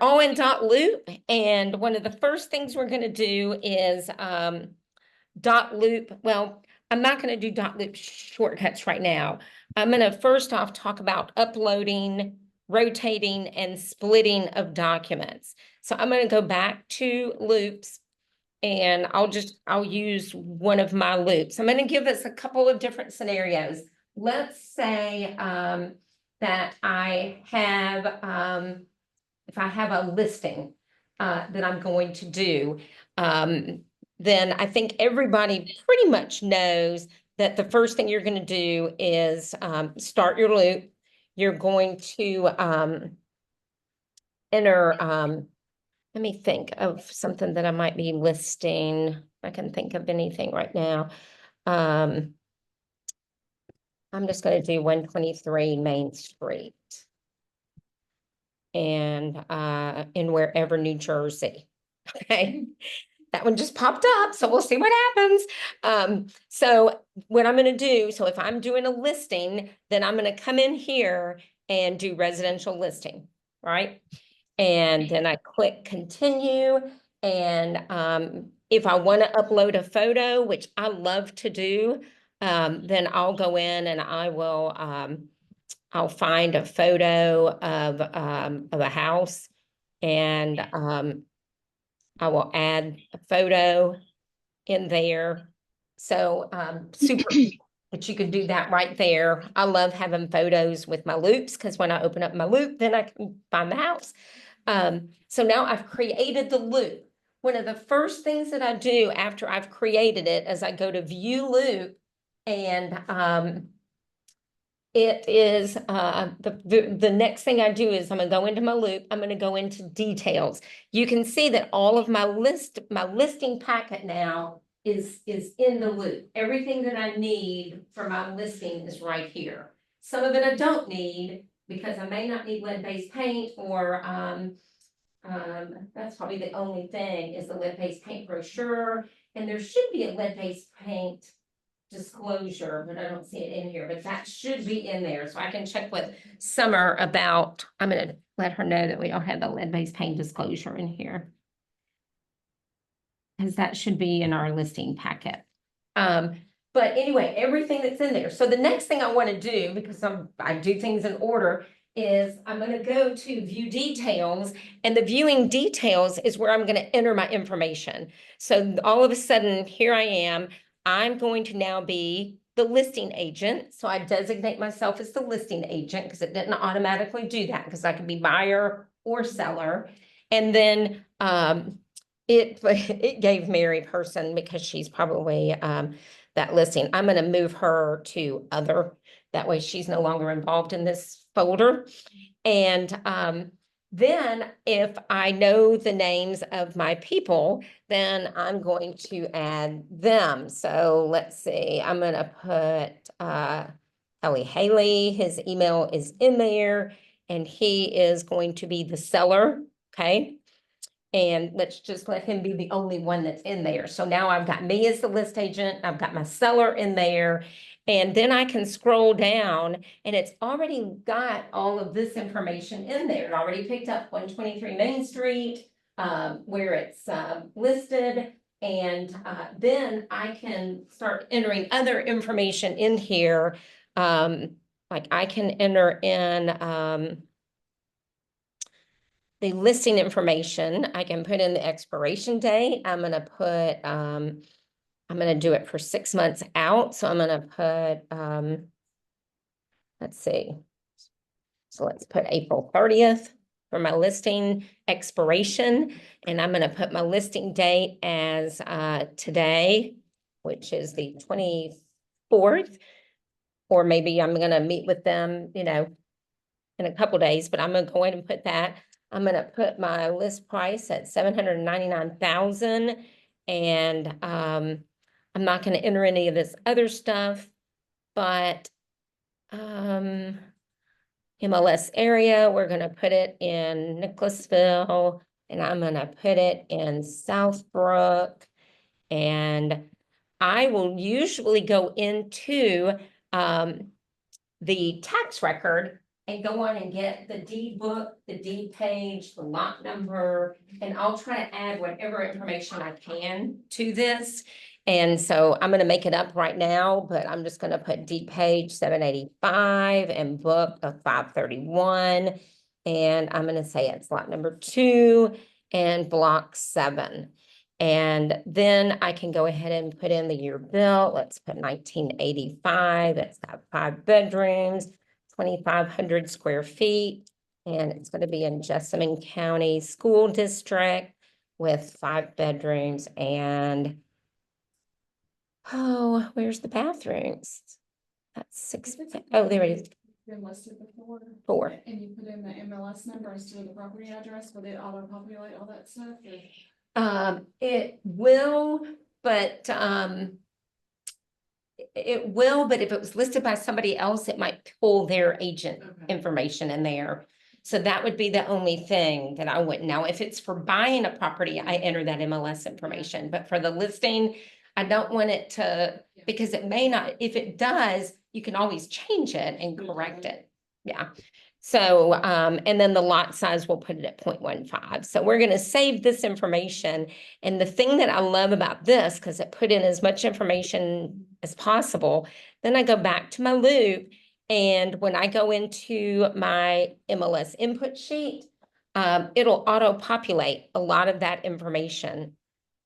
all in DotLoop. And one of the first things we're going to do is DotLoop. Well, I'm not going to do DotLoop shortcuts right now. I'm going to first off talk about uploading, rotating, and splitting of documents. So I'm going to go back to loops and I'll use one of my loops. I'm going to give us a couple of different scenarios. Let's say that I have if I have a listing that I'm going to do, then I think everybody pretty much knows that the first thing you're going to do is start your loop. You're going to enter, let me think of something that I might be listing. I can think of anything right now. I'm just going to do 123 Main Street and in wherever, New Jersey. Okay. That one just popped up, so we'll see what happens. So what I'm going to do, so if I'm doing a listing, then I'm going to come in here and do residential listing, right? And then I click continue. And if I want to upload a photo, which I love to do, then I'll go in and I'll find a photo of a house and I will add a photo in there. So super, but you could do that right there. I love having photos with my loops because when I open up my loop, then I can find the house. So now I've created the loop. One of the first things that I do after I've created it is I go to view loop and it is the next thing I do is I'm gonna go into my loop. I'm gonna go into details. You can see that all of my listing packet now is in the loop. Everything that I need for my listing is right here. Some of it I don't need because I may not need lead-based paint or that's probably the only thing is the lead-based paint brochure. And there should be a lead-based paint disclosure, but I don't see it in here, but that should be in there. So I can check with Summer about, I'm gonna let her know that we don't have the lead-based paint disclosure in here. Because that should be in our listing packet. But anyway, everything that's in there. So the next thing I want to do, because I do things in order, is I'm going to go to view details, and the viewing details is where I'm going to enter my information. So all of a sudden, here I am. I'm going to now be the listing agent. So I designate myself as the listing agent because it didn't automatically do that because I could be buyer or seller. And then it gave Mary person because she's probably that listing. I'm going to move her to other. That way she's no longer involved in this folder. And then if I know the names of my people, then I'm going to add them. So let's see, I'm going to put Ellie Haley, his email is in there, and he is going to be the seller, okay? And let's just let him be the only one that's in there. So now I've got me as the list agent, I've got my seller in there, and then I can scroll down and it's already got all of this information in there. It already picked up 123 Main Street, where it's listed. And then I can start entering other information in here. Like I can enter in the listing information. I can put in the expiration date. I'm gonna do it for 6 months out. So I'm gonna put let's see. So let's put April 30th for my listing expiration. And I'm gonna put my listing date as today, which is the 24th. Or maybe I'm gonna meet with them, in a couple days, but I'm gonna go ahead and put that. I'm gonna put my list price at 799,000, and I'm not gonna enter any of this other stuff, but MLS area, we're gonna put it in Nicholasville, and I'm gonna put it in Southbrook, and I will usually go into the tax record and go on and get the deed book, the deed page, the lot number, and I'll try to add whatever information I can to this. And so I'm gonna make it up right now, but I'm just gonna put deed page 785 and book of 531. And I'm gonna say it's lot number 2 and block 7. And then I can go ahead and put in the year built. Let's put 1985. It's got 5 bedrooms, 2,500 square feet. And it's going to be in Jessamine County School District with 5 bedrooms and, oh, where's the bathrooms? That's 6. Oh, there it is. Been listed before. 4. And you put in the MLS number instead of the property address, will it auto-populate all that stuff? It will, but it will, but if it was listed by somebody else, it might pull their agent information in there. So that would be the only thing that I wouldn't know. If it's for buying a property, I enter that MLS information, but for the listing, I don't want it to, because it may not, if it does, you can always change it and correct it. Yeah. So, and then the lot size, we'll put it at 0.15. So we're going to save this information. And the thing that I love about this, because it put in as much information as possible, then I go back to my loop. And when I go into my MLS input sheet, it'll auto-populate a lot of that information.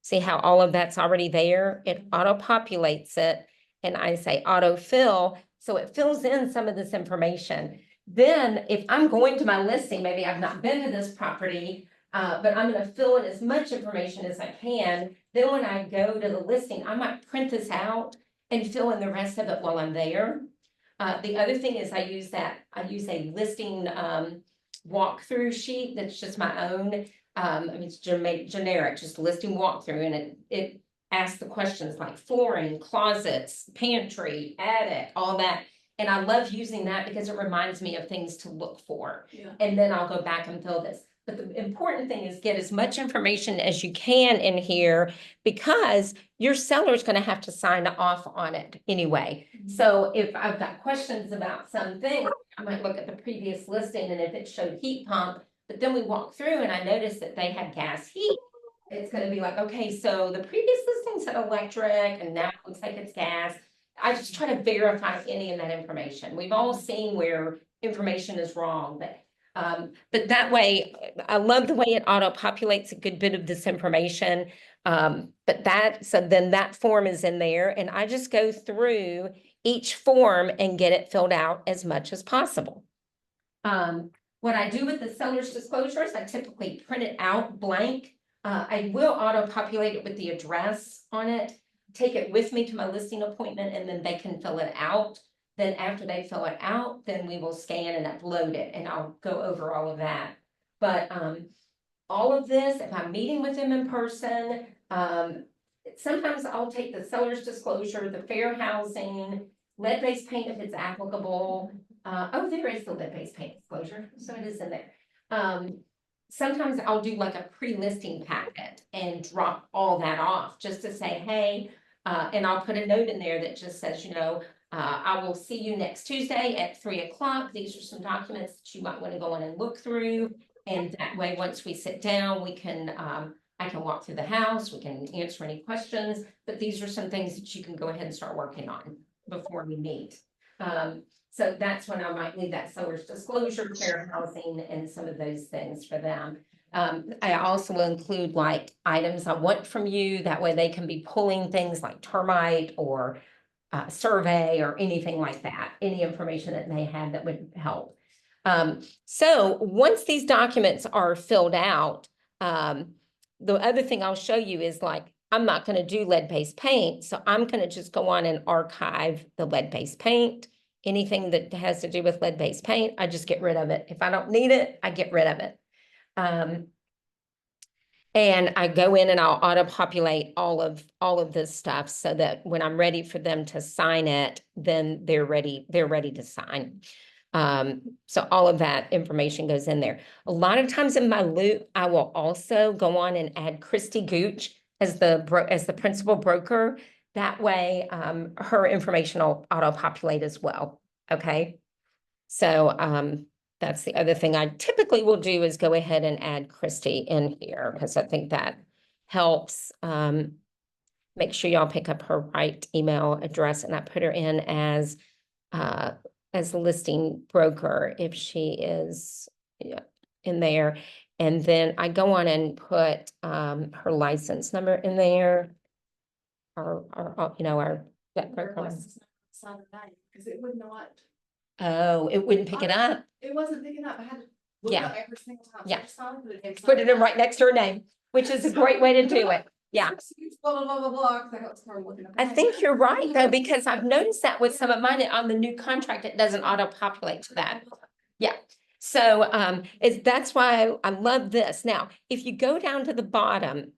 See how all of that's already there? It auto-populates it. And I say autofill. So it fills in some of this information. Then if I'm going to my listing, maybe I've not been to this property, but I'm going to fill in as much information as I can. Then when I go to the listing, I might print this out and fill in the rest of it while I'm there. The other thing is I use a listing walkthrough sheet that's just my own. I mean, it's generic, just listing walkthrough, and it asks the questions like flooring, closets, pantry, attic, all that. And I love using that because it reminds me of things to look for. Yeah. And then I'll go back and fill this. But the important thing is get as much information as you can in here, because your seller is going to have to sign off on it anyway. Mm-hmm. So if I've got questions about something, I might look at the previous listing, and if it showed heat pump, but then we walk through and I noticed that they had gas heat, it's going to be like, okay, so the previous listing said electric and now it looks like it's gas. I just try to verify any of that information. We've all seen where information is wrong, but that way, I love the way it auto-populates a good bit of this information. So then that form is in there, and I just go through each form and get it filled out as much as possible. What I do with the seller's disclosures, I typically print it out blank. I will auto-populate it with the address on it, take it with me to my listing appointment, and then they can fill it out. Then after they fill it out, then we will scan and upload it, and I'll go over all of that. But all of this, if I'm meeting with them in person, sometimes I'll take the seller's disclosure, the fair housing, lead-based paint if it's applicable. Oh, there is the lead-based paint disclosure, so it is in there. Sometimes I'll do like a pre-listing packet and drop all that off just to say, hey, and I'll put a note in there that just says, I will see you next Tuesday at 3 o'clock. These are some documents that you might want to go on and look through. And that way, once we sit down, we can, I can walk through the house, we can answer any questions, but these are some things that you can go ahead and start working on before we meet. So that's when I might leave that seller's disclosure, fair housing, and some of those things for them. I also will include like items I want from you. That way they can be pulling things like termite or survey or anything like that. Any information that they have that would help. So once these documents are filled out, the other thing I'll show you is like, I'm not going to do lead-based paint. So I'm going to just go on and archive the lead-based paint. Anything that has to do with lead-based paint, I just get rid of it. If I don't need it, I get rid of it. And I go in and I'll auto-populate all of this stuff so that when I'm ready for them to sign it, then they're ready to sign. So all of that information goes in there. A lot of times in my loop, I will also go on and add Christy Gooch as the principal broker. That way, her information will auto-populate as well, okay? So That's the other thing I typically will do is go ahead and add Christy in here because I think that helps. Make sure y'all pick up her right email address, and I put her in as the listing broker if she is in there. And then I go on and put her license number in there. Our that broker. Because it would not, Oh, it wouldn't pick it up. it wasn't picking up. I had to look Yeah. up every single time. Yeah. So I just found it, Put it in right next to her name, which is a great way to do it. Yeah. Blah, blah, blah, blah, blah, 'cause I got started looking up. I think you're right though, because I've noticed that with some of mine on the new contract, it doesn't auto-populate to that. Yeah. So that's why I love this. Now, if you go down to the bottom,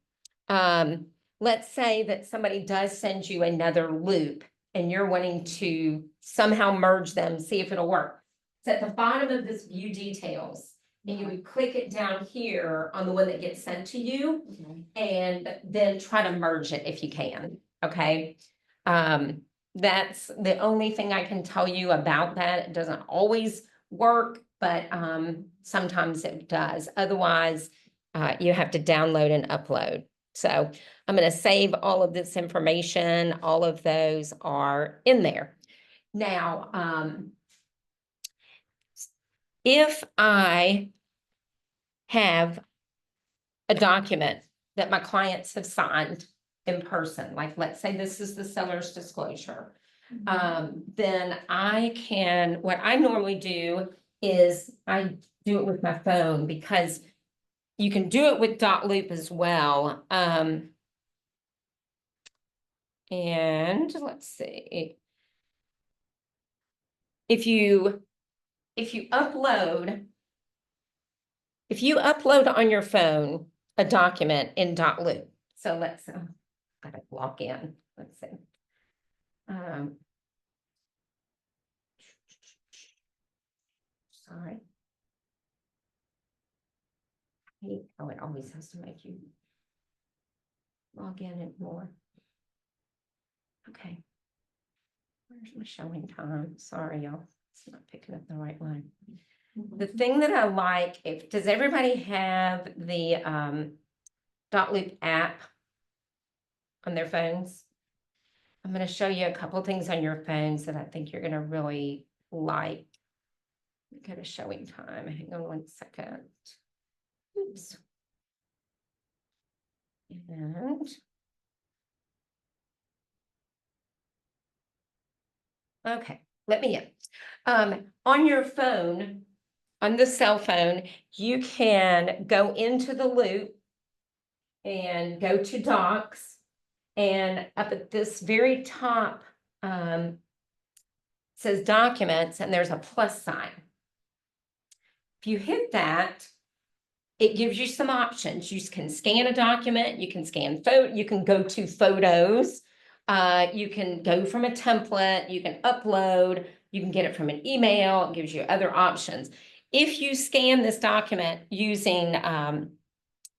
let's say that somebody does send you another loop and you're wanting to somehow merge them, see if it'll work. It's at the bottom of this view details. And you would click it down here on the one that gets sent to you and then try to merge it if you can, okay? That's the only thing I can tell you about that. It doesn't always work, but sometimes it does. Otherwise, you have to download and upload. So I'm going to save all of this information. All of those are in there. Now, if I have a document that my clients have signed in person, like let's say this is the seller's disclosure, then what I normally do is I do it with my phone because you can do it with DotLoop as well. And let's see. If you upload on your phone a document in DotLoop, so let's gotta log in. Let's see. Sorry. Oh, it always has to make you log in and more. Okay. Where's my showing time? Sorry, y'all. It's not picking up the right one. The thing that I like, does everybody have the DotLoop app on their phones? I'm going to show you a couple of things on your phones that I think you're going to really like. Go to showing time. Hang on one second. Oops. And okay, let me in. On your phone, on the cell phone, you can go into the loop and go to docs, and up at this very top says documents, and there's a plus sign. If you hit that, it gives you some options. You can scan a document, you can scan photo, you can go to photos, you can go from a template, you can upload, you can get it from an email, it gives you other options. If you scan this document using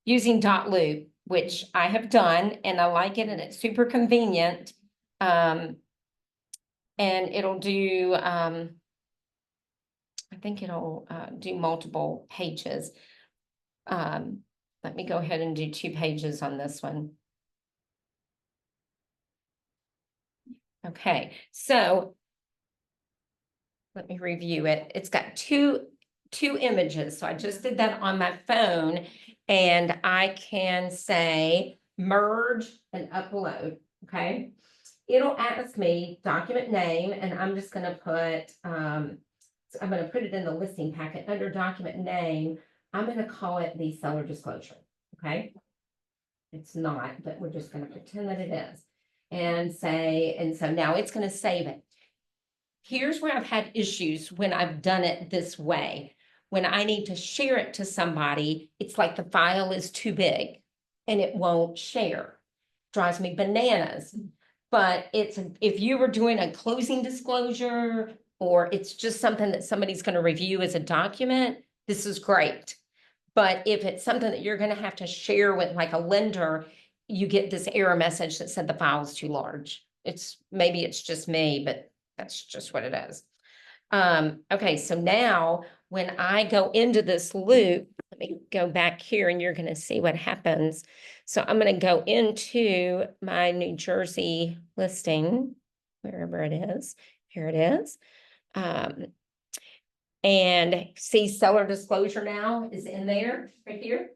DotLoop, which I have done, and I like it, and it's super convenient, and it'll do, I think it'll do multiple pages. Let me go ahead and do 2 pages on this one. Okay, so let me review it. It's got two images. So I just did that on my phone, and I can say merge and upload. Okay. It'll ask me document name, and I'm just going to put, I'm going to put it in the listing packet under document name. I'm going to call it the seller disclosure. Okay. It's not, but we're just going to pretend that it is, and so now it's going to save it. Here's where I've had issues when I've done it this way. When I need to share it to somebody, it's like the file is too big and it won't share. Drives me bananas. But if you were doing a closing disclosure, or it's just something that somebody's going to review as a document, this is great. But if it's something that you're going to have to share with like a lender, you get this error message that said the file is too large. Maybe it's just me, but that's just what it is. Okay, so now when I go into this loop, let me go back here and you're gonna see what happens. So I'm gonna go into my New Jersey listing, wherever it is. Here it is. And see seller disclosure now is in there, right here.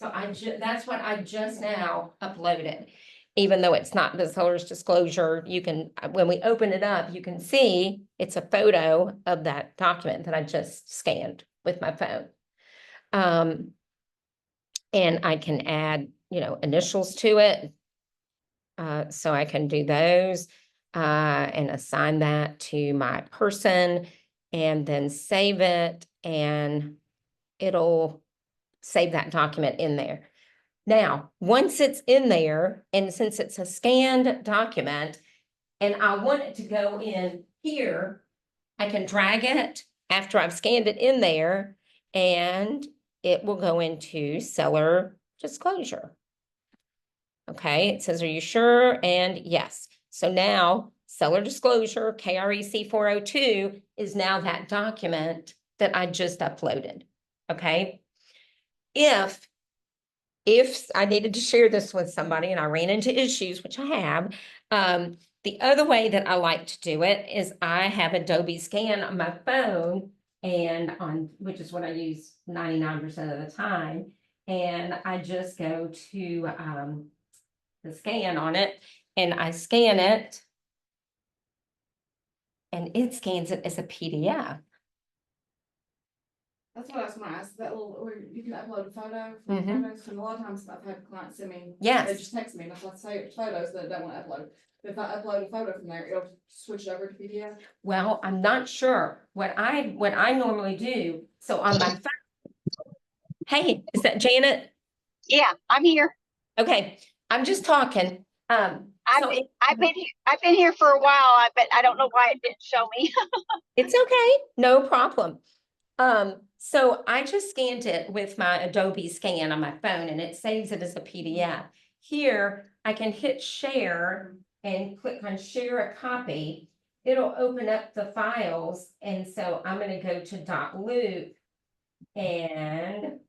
So that's what I just now uploaded. Even though it's not the seller's disclosure, you can, when we open it up, you can see it's a photo of that document that I just scanned with my phone. And I can add, initials to it. So I can do those and assign that to my person and then save it, and it'll save that document in there. Now, once it's in there, and since it's a scanned document, and I want it to go in here, I can drag it after I've scanned it in there, and it will go into seller disclosure. Okay, it says, are you sure? And yes. So now seller disclosure, KREC 402 is now that document that I just uploaded. Okay. If I needed to share this with somebody and I ran into issues, which I have, the other way that I like to do it is I have Adobe Scan on my phone, and which is what I use 99% of the time. And I just go to the scan on it, and I scan it, and it scans it as a PDF. That's what I was gonna ask, that little, where you can upload a photo from photos, because a lot of times I've had clients send me. Yes. They just text me, and if I say it's photos that I don't wanna upload. If I upload a photo from there, it'll switch over to PDF. Well, I'm not sure. What I normally do, so on my phone. Hey, is that Janet? Yeah, I'm here. Okay, I'm just talking. I've been here for a while, but I don't know why it didn't show me. It's okay, no problem. So I just scanned it with my Adobe Scan on my phone, and it saves it as a PDF. Here, I can hit share and click on share a copy. It'll open up the files, and so I'm going to go to DotLoop and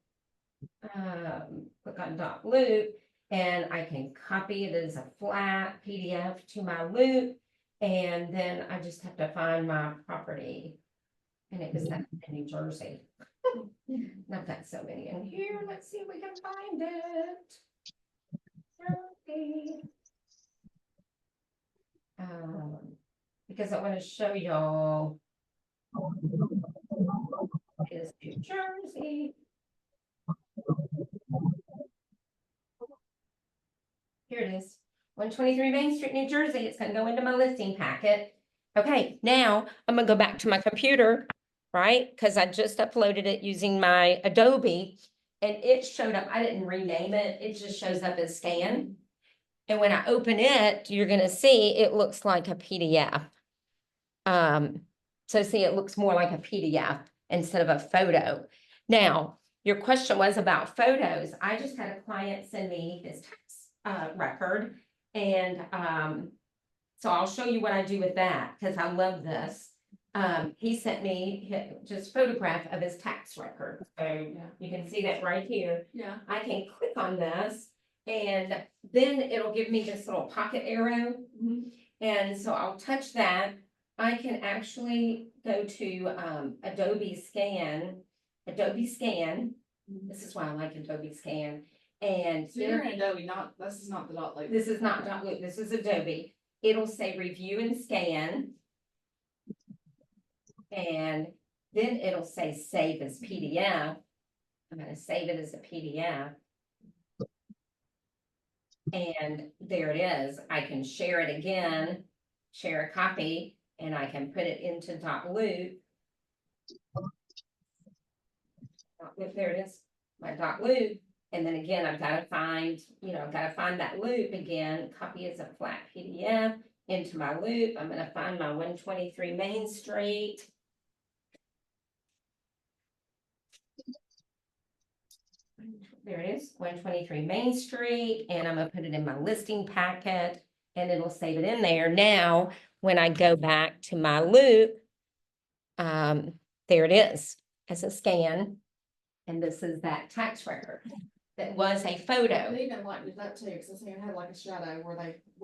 click on DotLoop, and I can copy it as a flat PDF to my loop, and then I just have to find my property. And it was that in New Jersey. Not got so many in here. Let's see if we can find it. Okay. Because I want to show y'all is New Jersey. Here it is. 123 Main Street, New Jersey. It's going to go into my listing packet. Okay, now I'm going to go back to my computer, right? Because I just uploaded it using my Adobe, and it showed up. I didn't rename it. It just shows up as scan. And when I open it, you're going to see it looks like a PDF. So see, it looks more like a PDF instead of a photo. Now, your question was about photos. I just had a client send me his tax record, and so I'll show you what I do with that, because I love this. He sent me just photograph of his tax record. So you can see that right here. Yeah. I can click on this, and then it'll give me this little pocket arrow. And so I'll touch that. I can actually go to Adobe Scan. This is why I like Adobe Scan. And So you're in Adobe, this is not the DotLoop. This is not DotLoop, this is Adobe. It'll say review and scan. And then it'll say save as PDF. I'm going to save it as a PDF. And there it is. I can share it again, share a copy, and I can put it into DotLoop. There it is, my DotLoop. And then again, I've got to find, that loop again, copy as a flat PDF into my loop. I'm going to find my 123 Main Street. There it is, 123 Main Street, and I'm going to put it in my listing packet, and it'll save it in there. Now, when I go back to my loop, there it is as a scan. And this is that tax record that was a photo. And even like with that too, because I seen it had like a shadow where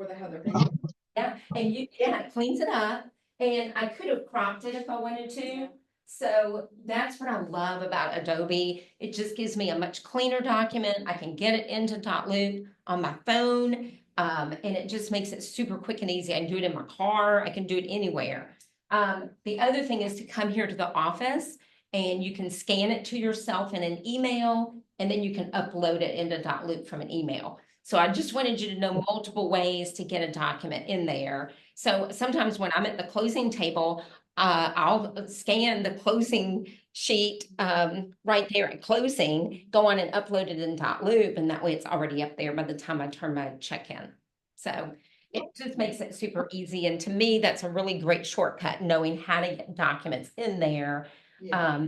they have their hand. Yeah, and it cleans it up, and I could have cropped it if I wanted to. So that's what I love about Adobe. It just gives me a much cleaner document. I can get it into DotLoop on my phone. And it just makes it super quick and easy. I can do it in my car. I can do it anywhere. The other thing is to come here to the office and you can scan it to yourself in an email, and then you can upload it into DotLoop from an email. So I just wanted you to know multiple ways to get a document in there. So sometimes when I'm at the closing table, I'll scan the closing sheet right there at closing, go on and upload it in DotLoop, and that way it's already up there by the time I turn my check in. So it just makes it super easy. And to me, that's a really great shortcut, knowing how to get documents in there. Yeah.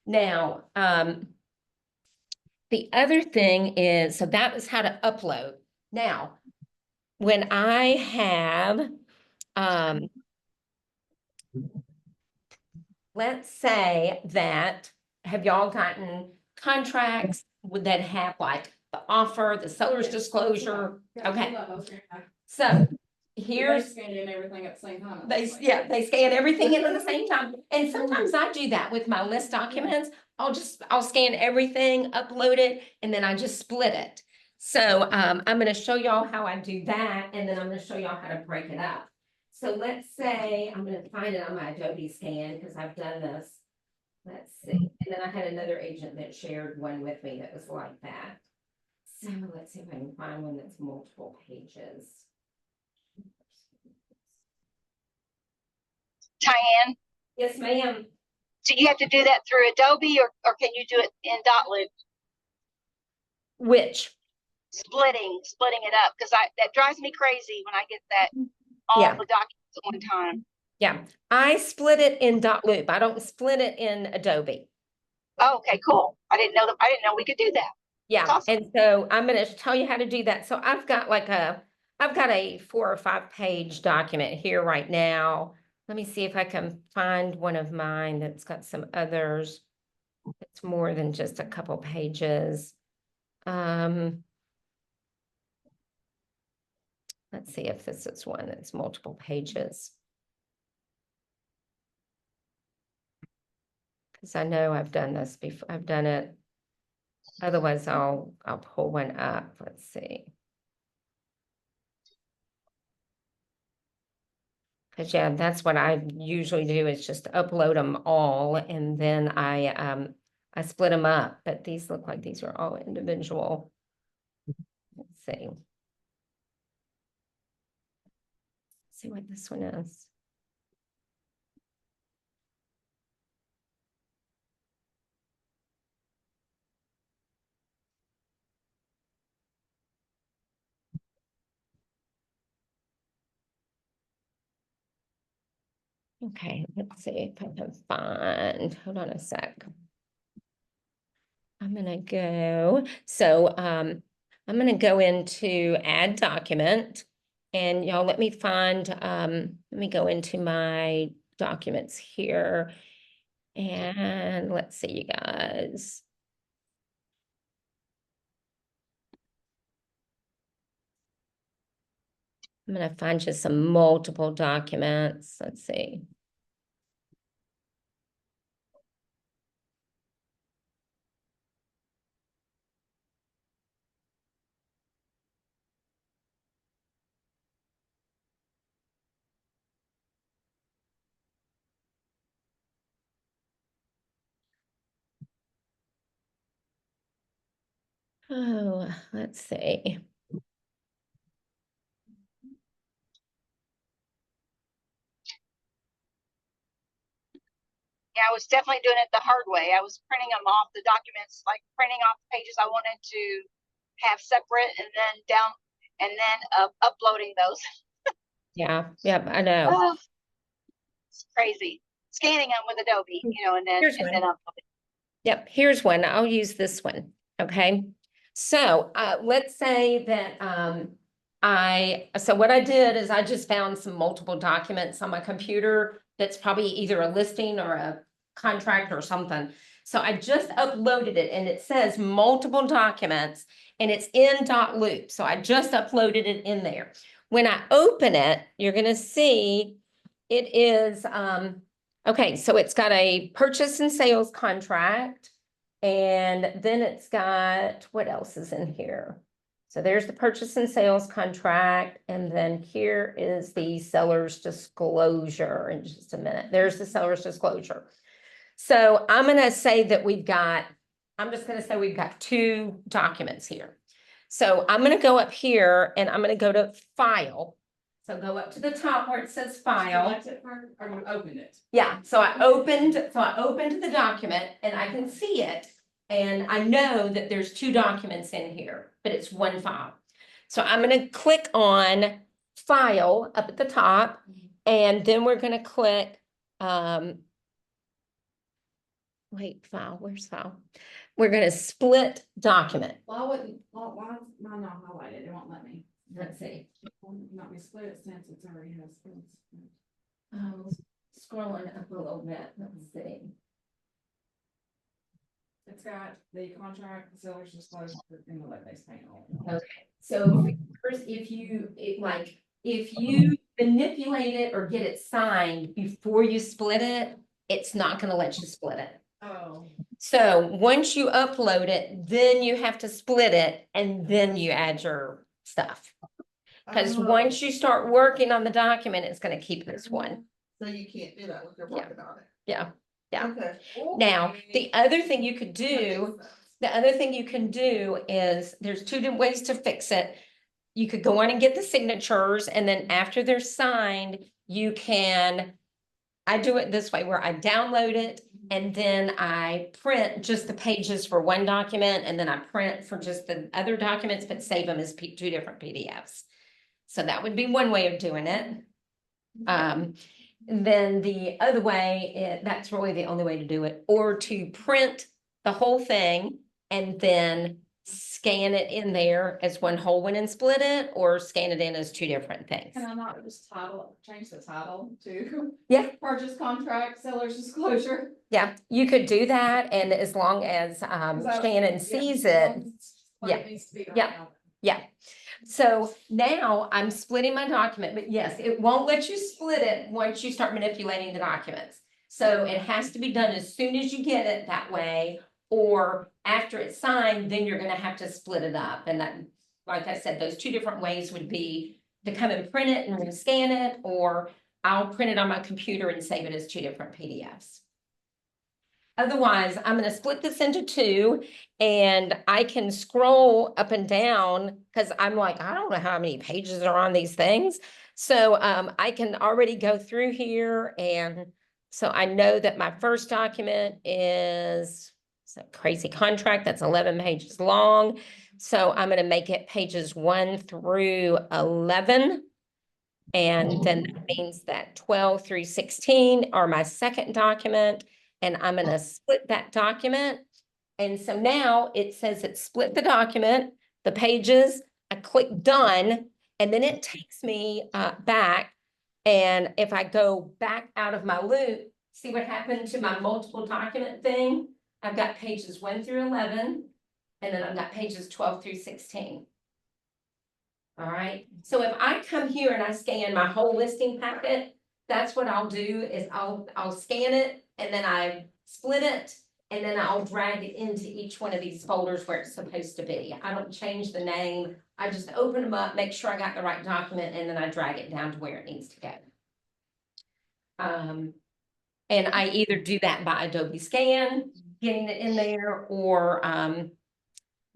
Now, the other thing is, so that was how to upload. Now, when I have, let's say that, have y'all gotten contracts that have like the offer, the seller's disclosure? Yeah, Okay, I love those. so They here's, scan in everything at the same time. they scan everything in at the same time. And sometimes I do that with my list documents. I'll scan everything, upload it, and then I just split it. So I'm going to show y'all how I do that, and then I'm going to show y'all how to break it up. So let's say I'm going to find it on my Adobe scan because I've done this. Let's see. And then I had another agent that shared one with me that was like that. So let's see if I can find one that's multiple pages. Tyanne, Yes, ma'am. do you have to do that through Adobe or can you do it in DotLoop? Which? Splitting it up, because that drives me crazy when I get that all Yeah. the documents at one time. Yeah, I split it in DotLoop. I don't split it in Adobe. Oh, okay, cool. I didn't know we could do that. Yeah, Awesome. and so I'm going to tell you how to do that. So I've got a 4 or 5 page document here right now. Let me see if I can find one of mine that's got some others. It's more than just a couple pages. Let's see if this is one that's multiple pages. Because I know I've done this before. I've done it. Otherwise, I'll pull one up. Let's see. Because yeah, that's what I usually do, is just upload them all, and then I split them up. But these look like these are all individual. Let's see. See what this one is. Okay, let's see if I can find, hold on a sec. I'm gonna go, so I'm gonna go into add document, and y'all let me find, let me go into my documents here, and let's see, you guys. I'm gonna find just some multiple documents. Let's see. Oh, let's see. Yeah, I was definitely doing it the hard way. I was printing them off, the documents, like printing off pages I wanted to have separate, and then uploading those. Yeah, I know. Oh, it's crazy. Scanning them with Adobe, and then Here's uploading. Yep, here's one. I'll use this one. Okay. So let's say that so what I did is I just found some multiple documents on my computer that's probably either a listing or contract or something. So I just uploaded it and it says multiple documents and it's in DotLoop. So I just uploaded it in there. When I open it, you're gonna see it is, okay, so it's got a purchase and sales contract. And then it's got, what else is in here? So there's the purchase and sales contract, and then here is the seller's disclosure in just a minute. There's the seller's disclosure. So I'm gonna say that I'm just gonna say we've got two documents here. So I'm gonna go up here and I'm gonna go to File. So go up to the top where it says File. Select it first, or you opened it? Yeah, so I opened the document and I can see it. And I know that there's two documents in here, but it's one file. So I'm gonna click on File up at the top, and then we're gonna click, wait, File, where's File? We're gonna split document. Why wouldn't, why mine not highlighted? It won't let me. Let's see. Not me split it since it's already has. Scrolling up a little bit, let's see. It's got the contract, the seller's disclosure, and the web-based panel. Okay, so first, if you manipulate it or get it signed before you split it, it's not gonna let you split it. Oh. So once you upload it, then you have to split it and then you add your stuff. Because once you start working on the document, it's gonna keep this one. So you can't do that when you're Yeah. working on it. Yeah. Yeah. Okay. Now, the other thing you could do, is there's two different ways to fix it. You could go on and get the signatures, and then after they're signed, I do it this way where I download it and then I print just the pages for one document, and then I print for just the other documents, but save them as two different PDFs. So that would be one way of doing it. And then the other way, that's really the only way to do it, or to print the whole thing and then scan it in there as one whole one and split it, or scan it in as two different things. Can I not just change the title to? Yeah. Purchase contract, seller's disclosure. Yeah, you could do that, and as long as Shannon sees it. Yeah. Yeah. So now I'm splitting my document, but yes, it won't let you split it once you start manipulating the documents. So it has to be done as soon as you get it that way, or after it's signed, then you're gonna have to split it up. And that, like I said, those two different ways would be to come and print it and rescan it, or I'll print it on my computer and save it as two different PDFs. Otherwise, I'm gonna split this into two, and I can scroll up and down because I'm like, I don't know how many pages are on these things. So I can already go through here, and so I know that my first document is a crazy contract that's 11 pages long. So I'm gonna make it pages 1 through 11. And then that means that 12 through 16 are my second document. And I'm gonna split that document. And so now it says it split the document, the pages, I click done, and then it takes me back. And if I go back out of my loop, see what happened to my multiple document thing? I've got pages 1 through 11, and then I've got pages 12 through 16. All right, so if I come here and I scan my whole listing packet, that's what I'll do is I'll scan it, and then I split it, and then I'll drag it into each one of these folders where it's supposed to be. I don't change the name. I just open them up, make sure I got the right document, and then I drag it down to where it needs to go. And I either do that by Adobe Scan, getting it in there, or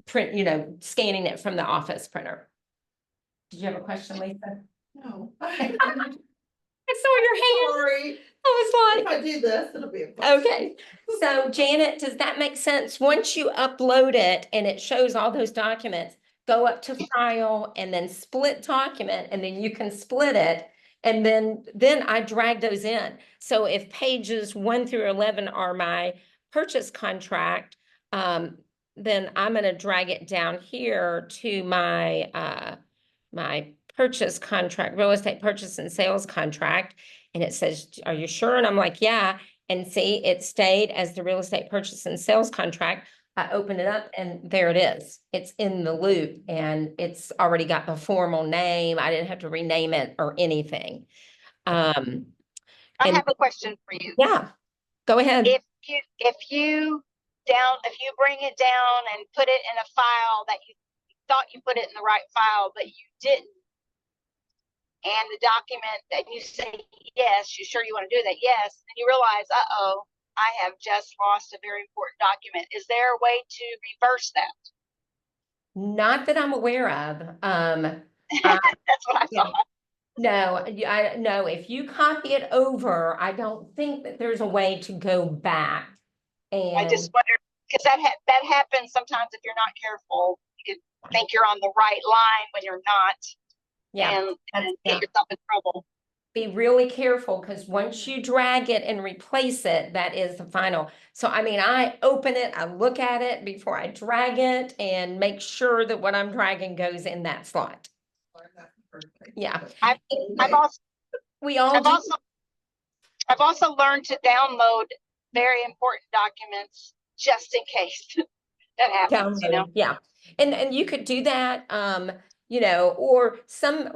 print, scanning it from the Office printer. Did you have a question, Lisa? No. I saw your hand. Sorry. I was If like, I do this, it'll be a question. okay. So Janet, does that make sense? Once you upload it and it shows all those documents, go up to File and then Split Document, and then you can split it. And then I drag those in. So if pages 1 through 11 are my purchase contract, then I'm going to drag it down here to my my purchase contract, real estate purchase and sales contract. And it says, are you sure? And I'm like, yeah. and see, it stayed as the real estate purchase and sales contract. I open it up and there it is. It's in the loop and it's already got the formal name. I didn't have to rename it or anything. I And have a question for you. yeah, go ahead. If you bring it down and put it in a file that you thought you put it in the right file, but you didn't, and the document that you say, yes, you sure you want to do that? Yes. And you realize, uh-oh, I have just lost a very important document. Is there a way to reverse that? Not that I'm aware of. That's what I Yeah. thought. No, if you copy it over, I don't think that there's a way to go back. I And just wonder, because that happens sometimes if you're not careful. You could think you're on the right line when you're not, yeah, and yeah. get yourself in trouble. Be really careful because once you drag it and replace it, that is the final. So, I mean, I open it, I look at it before I drag it and make sure that what I'm dragging goes in that slot. Yeah. I've also We all I've do. also I've also learned to download very important documents just in case that happens, you know. Download, yeah. And you could do that, you know, or some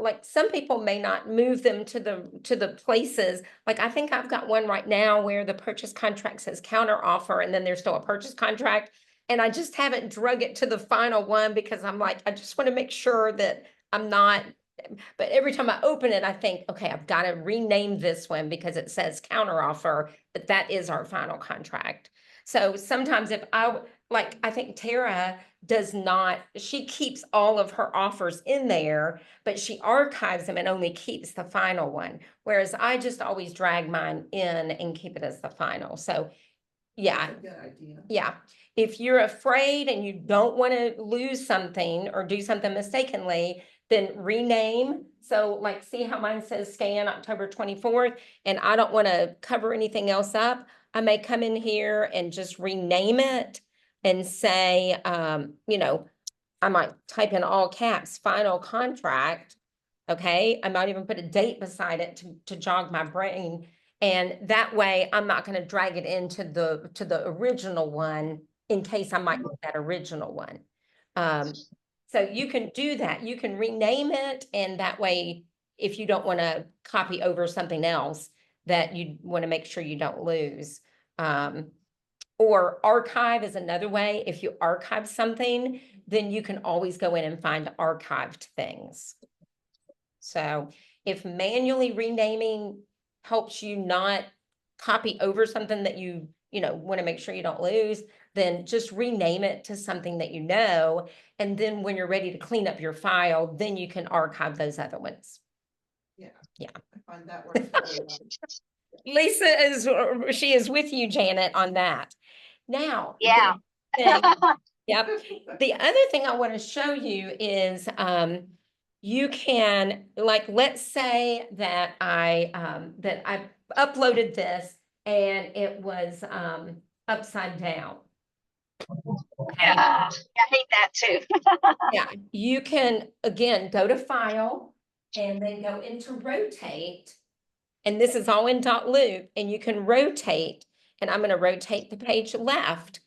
people may not move them to the places. Like I think I've got one right now where the purchase contract says counter offer and then there's still a purchase contract. And I just haven't drug it to the final one because I'm like, I just want to make sure that I'm not, but every time I open it, I think, okay, I've got to rename this one because it says counter offer, but that is our final contract. So sometimes if I think Tara does not, she keeps all of her offers in there, but she archives them and only keeps the final one. Whereas I just always drag mine in and keep it as the final. So yeah, Good idea. yeah. If you're afraid and you don't want to lose something or do something mistakenly, then rename. So like, see how mine says scan October 24th, and I don't want to cover anything else up. I may come in here and just rename it and say, you know, I might type in all caps, final contract. Okay, I might even put a date beside it to jog my brain. And that way I'm not going to drag it into the original one in case I might need that original one. So you can do that. You can rename it, and that way, if you don't want to copy over something else that you want to make sure you don't lose. Or archive is another way. If you archive something, then you can always go in and find archived things. So if manually renaming helps you not copy over something that you want to make sure you don't lose, then just rename it to something that you know. And then when you're ready to clean up your file, then you can archive those other ones. Yeah. Yeah. I find that works really well. Lisa she is with you, Janet, on that. Now, Yeah. yep. The other thing I want to show you is you can, like, let's say that I uploaded this and it was upside down. Okay. I hate that too. Yeah, you can again go to file and then go into rotate. And this is all in DotLoop, and you can rotate, and I'm going to rotate the page left.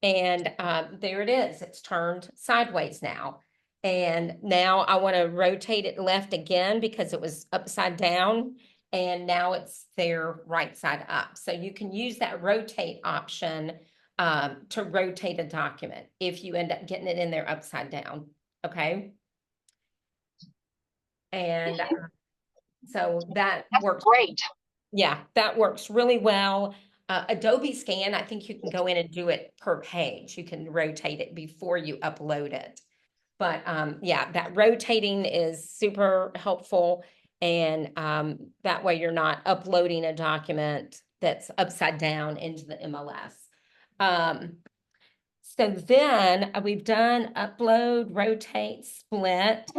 And there it is. It's turned sideways now. And now I want to rotate it left again because it was upside down. And now it's there right side up. So you can use that rotate option to rotate a document if you end up getting it in there upside down. Okay. And so that works great. Yeah, that works really well. Adobe Scan, I think you can go in and do it per page. You can rotate it before you upload it. But yeah, that rotating is super helpful. And that way you're not uploading a document that's upside down into the MLS. So then we've done upload, rotate, split.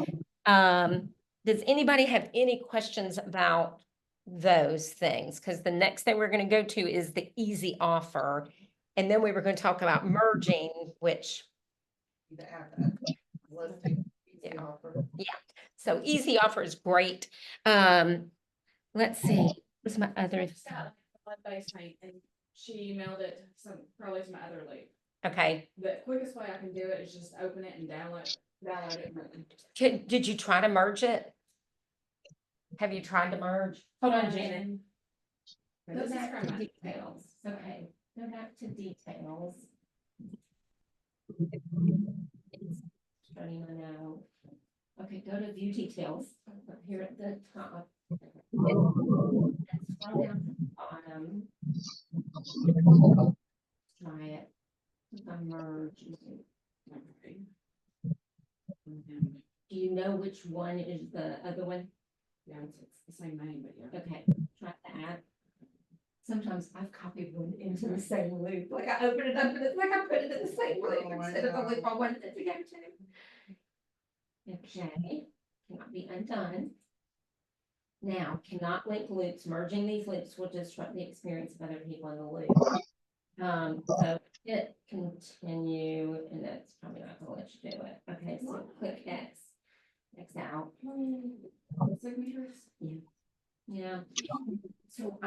Does anybody have any questions about those things? Because the next thing we're going to go to is the easy offer. And then we were going to talk about merging, which To add that listing, easy Yeah. offer. so easy offer is great. Let's see. What's my other? She emailed it probably to my other loop. Okay, The quickest way I can do it is just open it and download it. did you try to merge it? Have you tried to merge? Hold on, Janet. Go This is back from to my- details, okay, go back to details. Starting now. Okay, go to view details, up here at the top. And scroll down to the bottom. Try it. If I merge. Do you know which one is the other one? Yeah, it's the same name, but yeah. Okay, try that. Sometimes I've copied one into the same loop, like I open it up and it's like I put it in the same loop Oh my instead of the loop I God. wanted it to go to. Okay, cannot be undone. Now, cannot link loops, merging these loops will disrupt the experience of other people in the loop. So hit continue, and that's probably not gonna let you do it. Okay, so click X, X out. Signatures? Yeah. So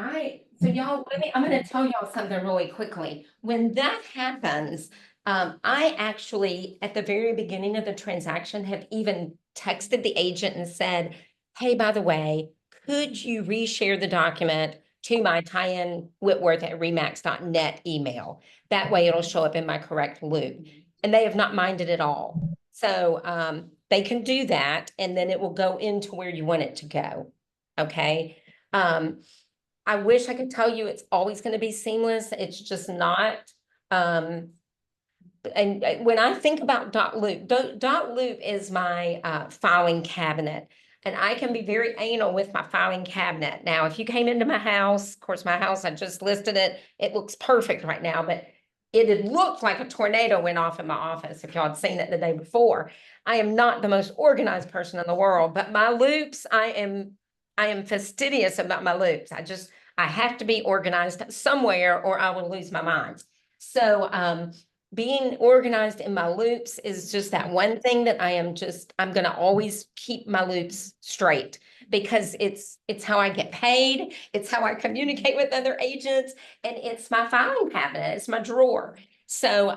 y'all, I'm gonna tell y'all something really quickly. When that happens, I actually, at the very beginning of the transaction, have even texted the agent and said, hey, by the way, could you reshare the document to my Tyanne Whitworth at remax.net email? That way it'll show up in my correct loop. And they have not minded at all. So, they can do that, and then it will go into where you want it to go. Okay. I wish I could tell you it's always going to be seamless. It's just not. And when I think about DotLoop is my filing cabinet. And I can be very anal with my filing cabinet. Now, if you came into my house, of course, my house, I just listed it. It looks perfect right now, but it had looked like a tornado went off in my office if y'all had seen it the day before. I am not the most organized person in the world, but my loops, I am fastidious about my loops. I have to be organized somewhere or I will lose my mind. So, being organized in my loops is just that one thing that I'm gonna always keep my loops straight because it's how I get paid, it's how I communicate with other agents, and it's my filing cabinet, it's my drawer. So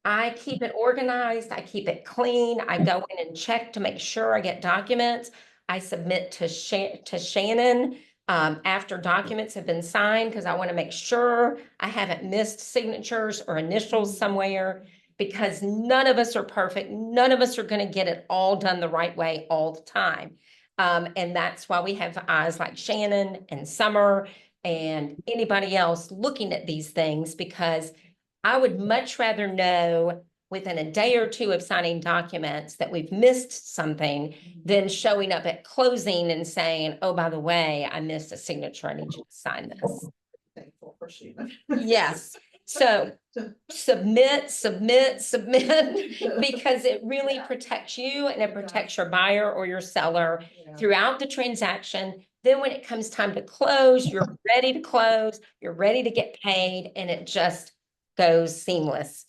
I keep it organized, I keep it clean, I go in and check to make sure I get documents. I submit to Shannon after documents have been signed, because I want to make sure I haven't missed signatures or initials somewhere, because none of us are perfect. None of us are going to get it all done the right way all the time. And that's why we have eyes like Shannon and Summer and anybody else looking at these things, because I would much rather know within a day or two of signing documents that we've missed something than showing up at closing and saying, oh, by the way, I missed a signature. I need you to sign this. Thankful for Sheila. Yes. So submit, because it really protects you and it protects your buyer or your seller Yeah. throughout the transaction. Then when it comes time to close, you're ready to close, you're ready to get paid, and it just goes seamless.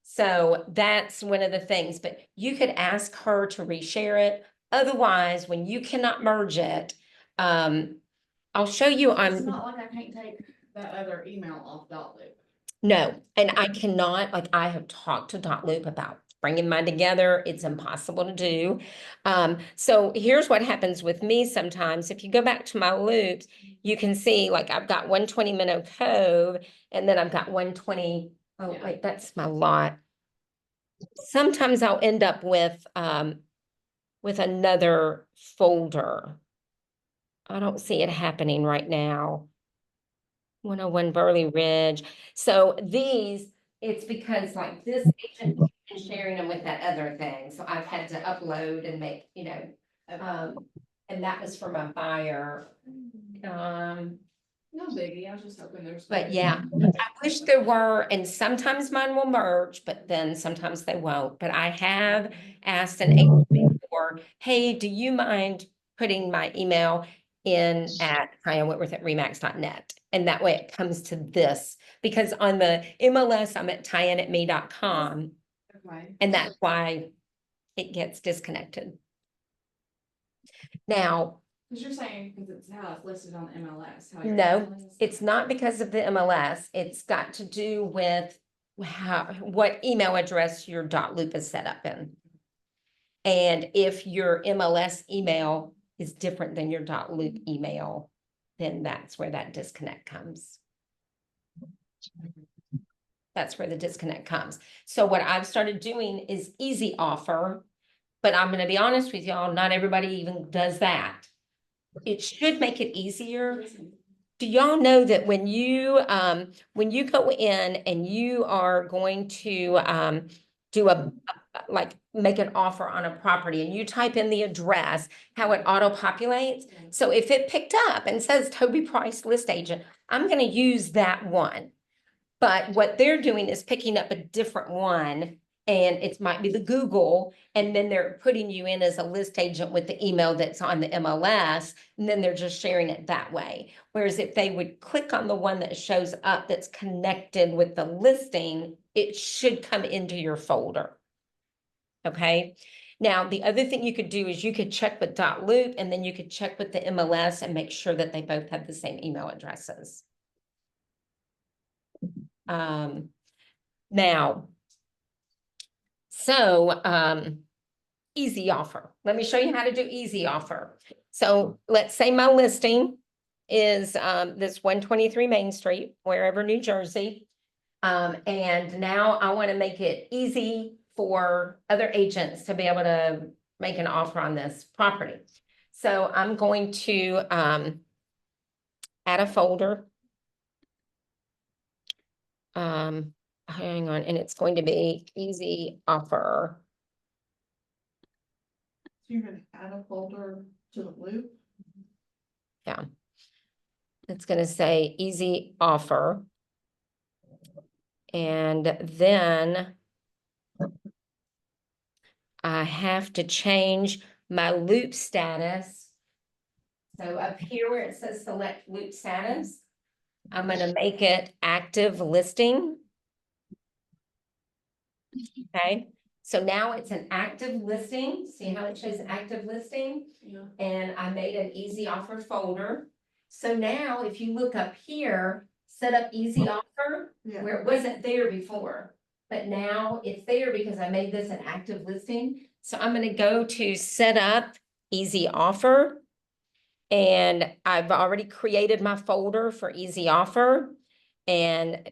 So that's one of the things, but you could ask her to reshare it. Otherwise, when you cannot merge it, I'll show you It's on, not like I can't take that other email off DotLoop. no, and I cannot, like I have talked to DotLoop about bringing mine together. It's impossible to do. So here's what happens with me sometimes. If you go back to my loops, you can see like I've got 120 Minnow Cove, and then I've got 120. Oh, Yeah. wait, that's my lot. Sometimes I'll end up with another folder. I don't see it happening right now. 101 Burley Ridge. So these, it's because like this agent is sharing them with that other thing. So I've had to upload and make, and that was for my buyer. No biggie, I was just hoping there's. But yeah, I wish there were, and sometimes mine will merge, but then sometimes they won't. But I have asked an agent before, hey, do you mind putting my email in at Tyanne Whitworth at remax.net? And that way it comes to this, because on the MLS, I'm at tyanne@me.com, Okay. and that's why it gets disconnected. Now, Cause you're saying, cause it's how it's listed on the MLS. How your No, email is. it's not because of the MLS. It's got to do with what email address your .loop is set up in. And if your MLS email is different than your .loop email, then that's where that disconnect comes. That's where the disconnect comes. So what I've started doing is easy offer, but I'm gonna be honest with y'all, not everybody even does that. It should make it easier. Do y'all know that when you go in and you are going to do like make an offer on a property and you type in the address, how it auto populates? So if it picked up and says Toby Price list agent, I'm gonna use that one. But what they're doing is picking up a different one, and it might be the Google, and then they're putting you in as a list agent with the email that's on the MLS, and then they're just sharing it that way. Whereas if they would click on the one that shows up that's connected with the listing, it should come into your folder. Okay. Now, the other thing you could do is you could check with .loop, and then you could check with the MLS and make sure that they both have the same email addresses. Now, so easy offer. Let me show you how to do easy offer. So let's say my listing is this 123 Main Street, wherever, New Jersey. And now I want to make it easy for other agents to be able to make an offer on this property. So I'm going to add a folder. Hang on, and it's going to be easy offer. So you're gonna add a folder to the loop? Yeah. It's going to say easy offer. And then I have to change my loop status. So up here where it says select loop status, I'm going to make it active listing. Okay, so now it's an active listing. See how it shows active listing? Yeah. And I made an easy offer folder. So now if you look up here, set up easy offer, Yeah. where it wasn't there before. But now it's there because I made this an active listing. So I'm gonna go to set up easy offer. And I've already created my folder for easy offer. And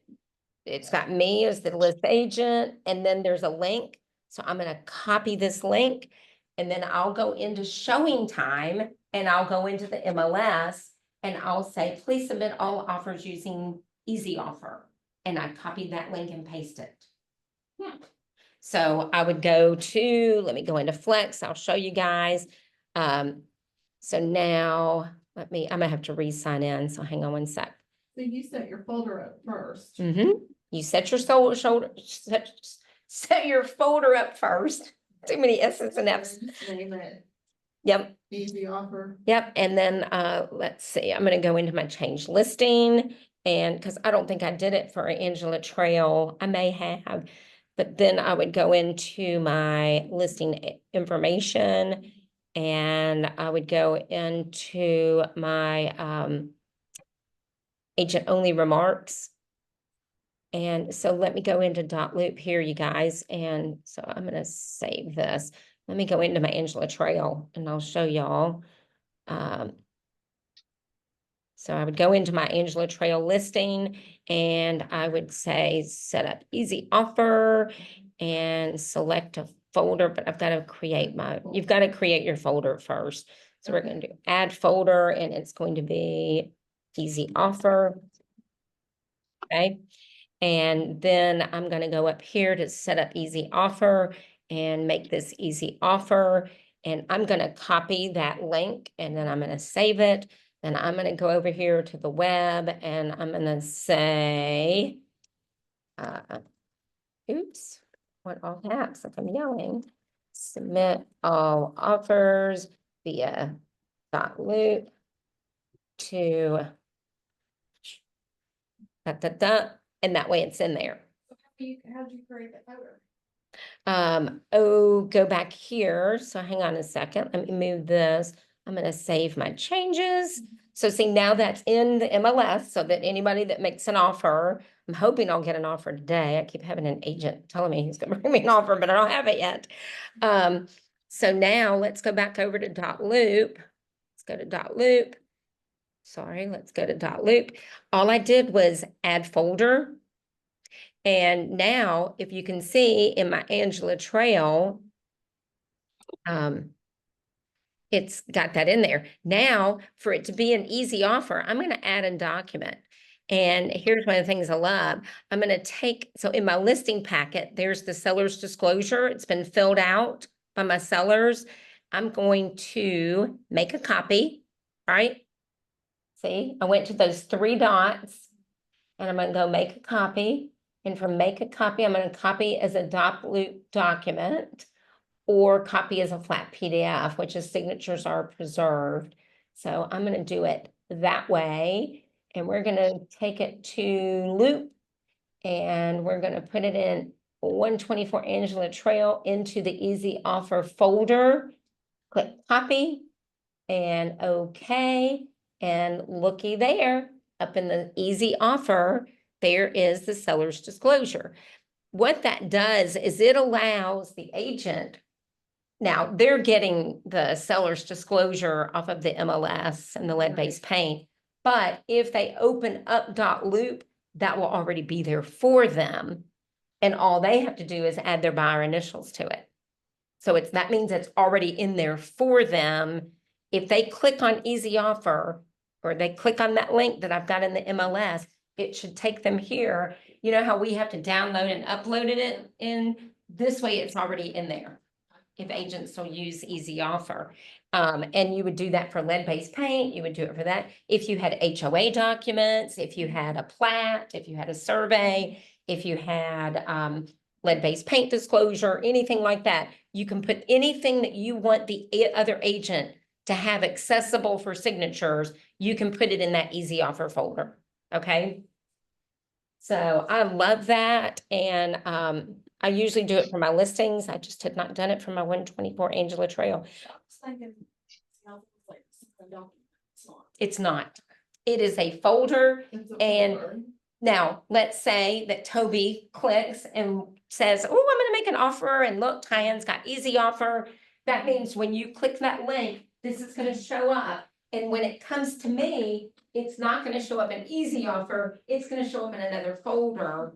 it's got me as the list agent, and then there's a link. So I'm gonna copy this link, and then I'll go into showing time, and I'll go into the MLS, and I'll say, please submit all offers using easy offer. And I copied that link and paste it. So I would go to, let me go into Flex, I'll show you guys. So now, I'm gonna have to re-sign in, so hang on one sec. So you set your folder up first. You set your set your folder up first. Too many S's and F's. Name it Yep, easy offer. yep. And then let's see, I'm gonna go into my change listing, and because I don't think I did it for Angela Trail, I may have, but then I would go into my listing information, and I would go into my agent only remarks. And so let me go into .loop here, you guys. And so I'm going to save this. Let me go into my Angela Trail and I'll show y'all. So I would go into my Angela Trail listing and I would say set up easy offer and select a folder, but I've got to create you've got to create your folder first. So we're going to do add folder, and it's going to be easy offer. Okay. And then I'm going to go up here to set up easy offer and make this easy offer. And I'm going to copy that link, and then I'm going to save it. Then I'm going to go over here to the web, and I'm going to say, oops, what all caps, like I'm yelling, submit all offers via .loop to and that way it's in there. How did you create that folder? Go back here. So hang on a second. Let me move this. I'm gonna save my changes. So see, now that's in the MLS so that anybody that makes an offer, I'm hoping I'll get an offer today. I keep having an agent telling me he's gonna bring me an offer, but I don't have it yet. So now let's go back over to DotLoop. Let's go to DotLoop. Sorry, let's go to DotLoop. All I did was add folder. And now if you can see in my Angela Trail, it's got that in there. Now, for it to be an easy offer, I'm going to add a document. And here's one of the things I love. I'm going to take, so in my listing packet, there's the seller's disclosure. It's been filled out by my sellers. I'm going to make a copy, right? See, I went to those 3 dots and I'm going to go make a copy. And from make a copy, I'm going to copy as a DotLoop document or copy as a flat PDF, which is signatures are preserved. So I'm going to do it that way. And we're going to take it to Loop and we're going to put it in 124 Angela Trail into the easy offer folder. Click copy and okay. And looky there, up in the easy offer, there is the seller's disclosure. What that does is it allows the agent. Now, they're getting the seller's disclosure off of the MLS and the lead-based paint, but if they open up DotLoop, that will already be there for them. And all they have to do is add their buyer initials to it. So that means it's already in there for them. If they click on easy offer, or they click on that link that I've got in the MLS, it should take them here. You know how we have to download and upload it in? This way it's already in there. If agents still use easy offer. And you would do that for lead-based paint, you would do it for that. If you had HOA documents, if you had a plat, if you had a survey, if you had lead-based paint disclosure, anything like that, you can put anything that you want the other agent to have accessible for signatures, you can put it in that easy offer folder, okay? So I love that, and I usually do it for my listings. I just had not done it for my 124 Angela Trail. It's not. It is a folder, It's a and folder. now let's say that Toby clicks and says, oh, I'm going to make an offer, and look, Tyanne's got easy offer. That means when you click that link, this is going to show up, and when it comes to me, it's not going to show up in easy offer. It's going to show up in another folder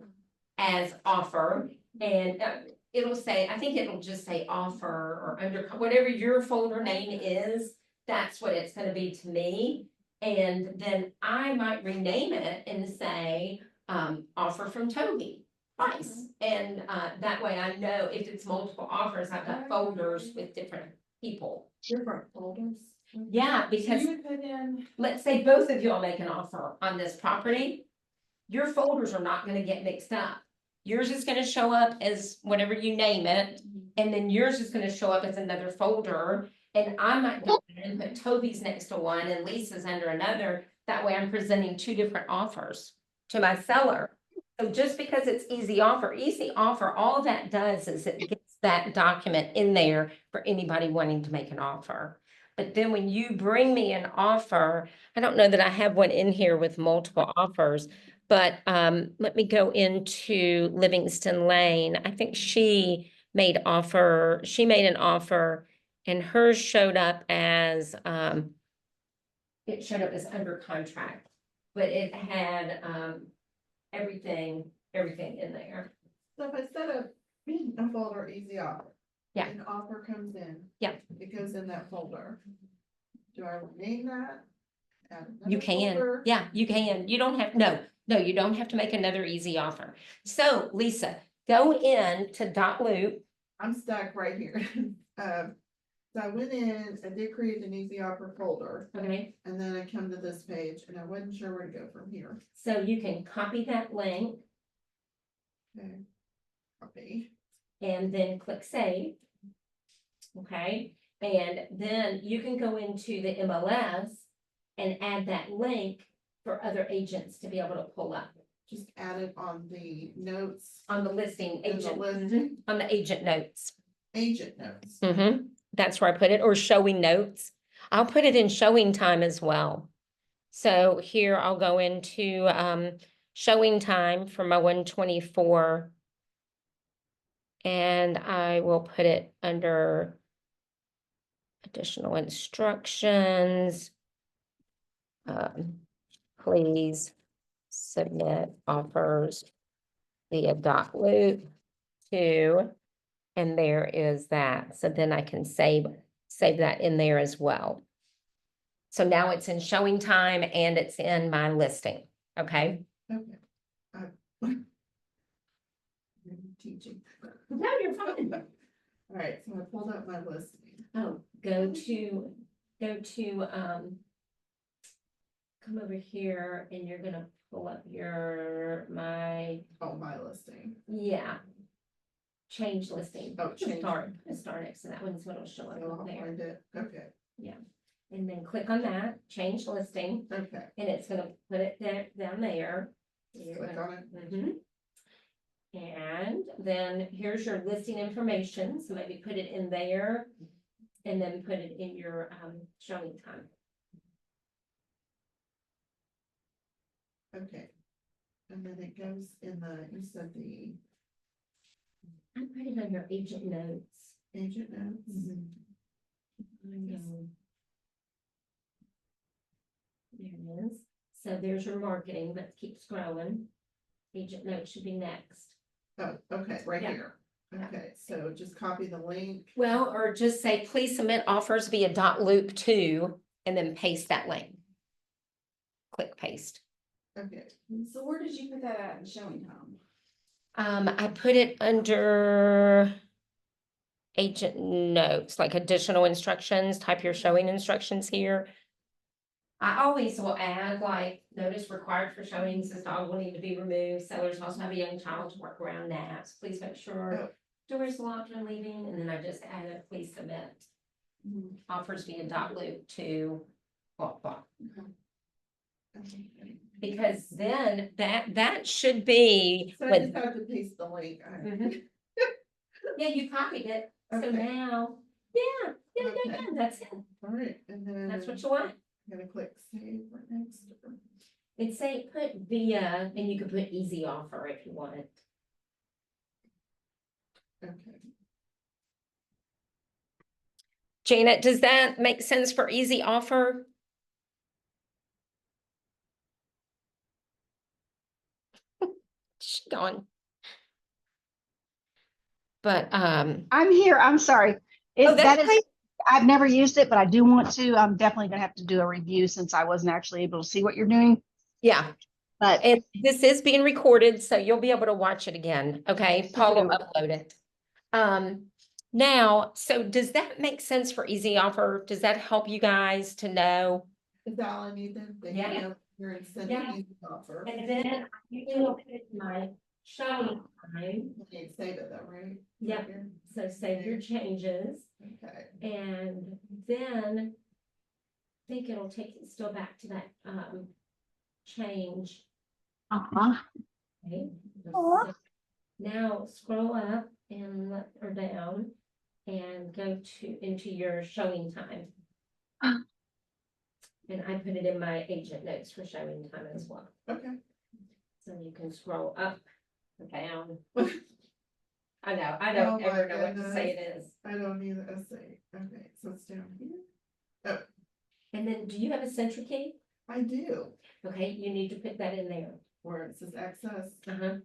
as offer. And it'll say, I think it'll just say offer or under, whatever your folder name is, that's what it's going to be to me. And then I might rename it and say, offer from Toby twice. And that way I know if it's multiple offers, I've got folders with different people. Different folders. Yeah, So because you would put in, let's say both of you all make an offer on this property. Your folders are not gonna get mixed up. Yours is gonna show up as whatever you name it, and then yours is gonna show up as another folder. And I might go in and put Toby's next to one and Lisa's under another. That way I'm presenting 2 different offers to my seller. So just because it's easy offer, all that does is it gets that document in there for anybody wanting to make an offer. But then when you bring me an offer, I don't know that I have one in here with multiple offers, but let me go into Livingston Lane. I think she made an offer and hers showed up as under contract, but it had everything in there. so if instead of a folder easy offer. Yeah. An offer comes in. Yeah. It goes in that folder. Do I rename that? Add You another can, folder? yeah, you can. You don't have, no, you don't have to make another easy offer. So Lisa, go in to DotLoop. I'm stuck right here. So I went in, I did create an easy offer folder, Okay. and then I come to this page, and I wasn't sure where to go from here. So you can copy that link Okay. Copy. and then click save. Okay, and then you can go into the MLS and add that link for other agents to be able to pull up Just add it on the notes, on the listing In the agent, listing? on the agent notes. agent notes. That's where I put it, or showing notes. I'll put it in showing time as well. So here I'll go into showing time for my 124. And I will put it under additional instructions. Please submit offers via DotLoop 2. And there is that. So then I can save that in there as well. So now it's in showing time and it's in my listing. Okay. Okay. I'm teaching. No, you're fine. All right, so I pulled up my listing. Oh, go to, come over here and you're gonna pull up my, Oh, my listing. yeah. Change listing. Oh, change. Start next to that one's what'll show up So I'll up there. find it. Okay, And then click on that, change listing, okay. and it's gonna put it down there. You're Click gonna- on it. Mhm. And then here's your listing information, so maybe put it in there and then put it in your showing time. Okay. And then it goes in you said the I put it on your agent notes. agent notes. I know. There it is. So there's your marketing, but keep scrolling. Agent notes should be next. Oh, okay, right Yeah. here. Okay, so just copy the link. Well, or just say, please submit offers via DotLoop 2 and then paste that link. Click paste. Okay, So where did you put that at in showing time? I put it under agent notes, like additional instructions, type your showing instructions here. I always will add like notice required for showings, this dog will need to be removed. Sellers also have a young child to work around naps. Please make sure doors locked when leaving. And then I just added, please submit offers via DotLoop to blah, blah. Because then that should be so I when, just have to paste the link. Mhm. Yeah, you copied it. So Okay. now, yeah, Okay. that's it. All right, and then. That's what you want. I'm gonna click save right next. And say put via, and you could put easy offer if you want. Okay. Janet, does that make sense for easy offer? She's gone. But, I'm here. I'm sorry. Oh, that's That is, okay. I've never used it, but I do want to. I'm definitely gonna have to do a review since I wasn't actually able to see what you're doing. Yeah, But and this is being recorded, so you'll be able to watch it again, okay? Paul will upload it. Now, so does that make sense for easy offer? Does that help you guys to know? Is that all I need then? They Yeah. can go here and send Yeah. me the offer. And then you will put my showing time, You need to save it though, right? Yeah. Right here? so save your changes. Okay, And then I think it'll take it still back to that change. Okay. Aw. So now scroll up and or down and go into your showing time. And I put it in my agent notes for showing time as well. okay. So you can scroll up and down. I know, I Oh don't my ever know what to goodness. say it is. I don't need an essay. Okay, so it's down here. And then do you have a central key? I do, Okay, you need to put that in there. where it says access Uh-huh,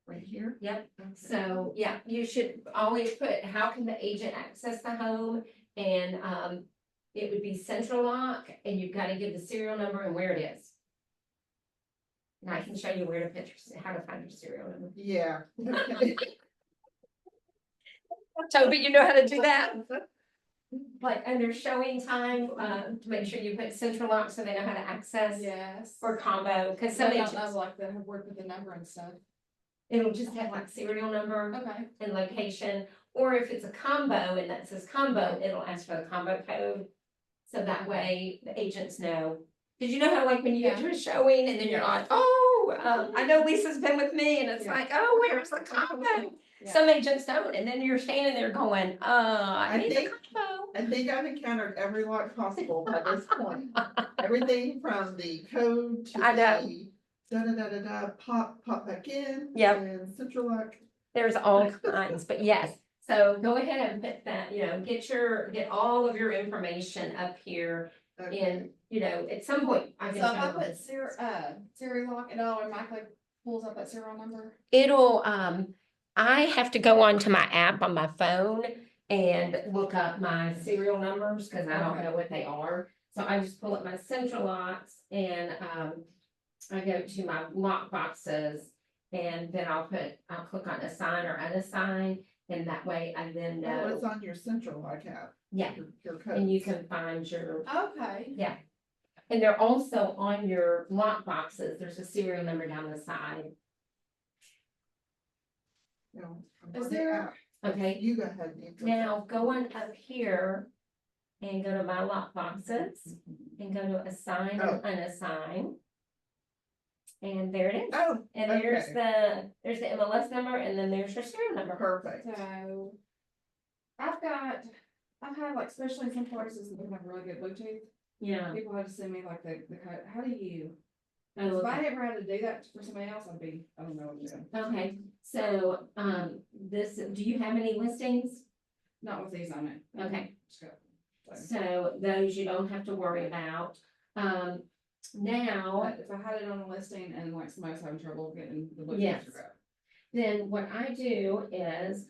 right here. yep. Okay. So, yeah, you should always put, how can the agent access the home? And, it would be central lock and you've got to give the serial number and where it is. And I can show you where to put how to find your serial number. Yeah. Okay. Toby, you know how to do that? Like under showing time, to make sure you put central lock so they know how to access Yes. or combo, because So some I agents, don't know, like the work with the number and stuff. it'll just have like serial number Okay. and location. Or if it's a combo and that says combo, it'll ask for the combo code. So that way the agents know. Did you know how like when you get to a showing and then you're like, oh, I know Lisa's been with me and it's Yeah. like, oh, where's the combo? Yeah. Some agents don't, and then you're standing there going, I I need the think- combo. I think I've encountered every lock possible by this point. Everything from the code to I know. the da-da-da-da-da, pop back in. Yep. And central lock. There's all kinds, but yes, so go ahead and put that, get all of your information up here. Okay. And, at some point, I So can. if I show you. put Siri lock, it automatically pulls up that serial number? It'll, I have to go onto my app on my phone and look up my serial numbers, cause I don't Okay. know what they are. So I just pull up my central locks and, I go to my lock boxes. And then I'll click on assign or unassign, and that way I then Oh, it's know, on your central lock app. yeah, Your code. and you can find your, Okay. and they're also on your lock boxes, there's a serial number down the side, No, I'm Is on the there- app. okay? You go ahead. and go. Now, go on up here and go to my lock boxes and go to assign Oh. and unassign. And there it is. Oh, And there's the MLS number, and then there's your serial number. perfect. So I've had like, especially in some places that don't have really good Bluetooth, Yeah. people have to send me like the code. How do you? Oh, If I okay. ever had to do that for somebody else, I don't know what to do. Okay, so, do you have any listings? Not with these on it. Okay. So, So those you don't have to worry about. Now, but if I had it on a listing and like somebody's having trouble getting the Bluetooth Yes. to go. then what I do is,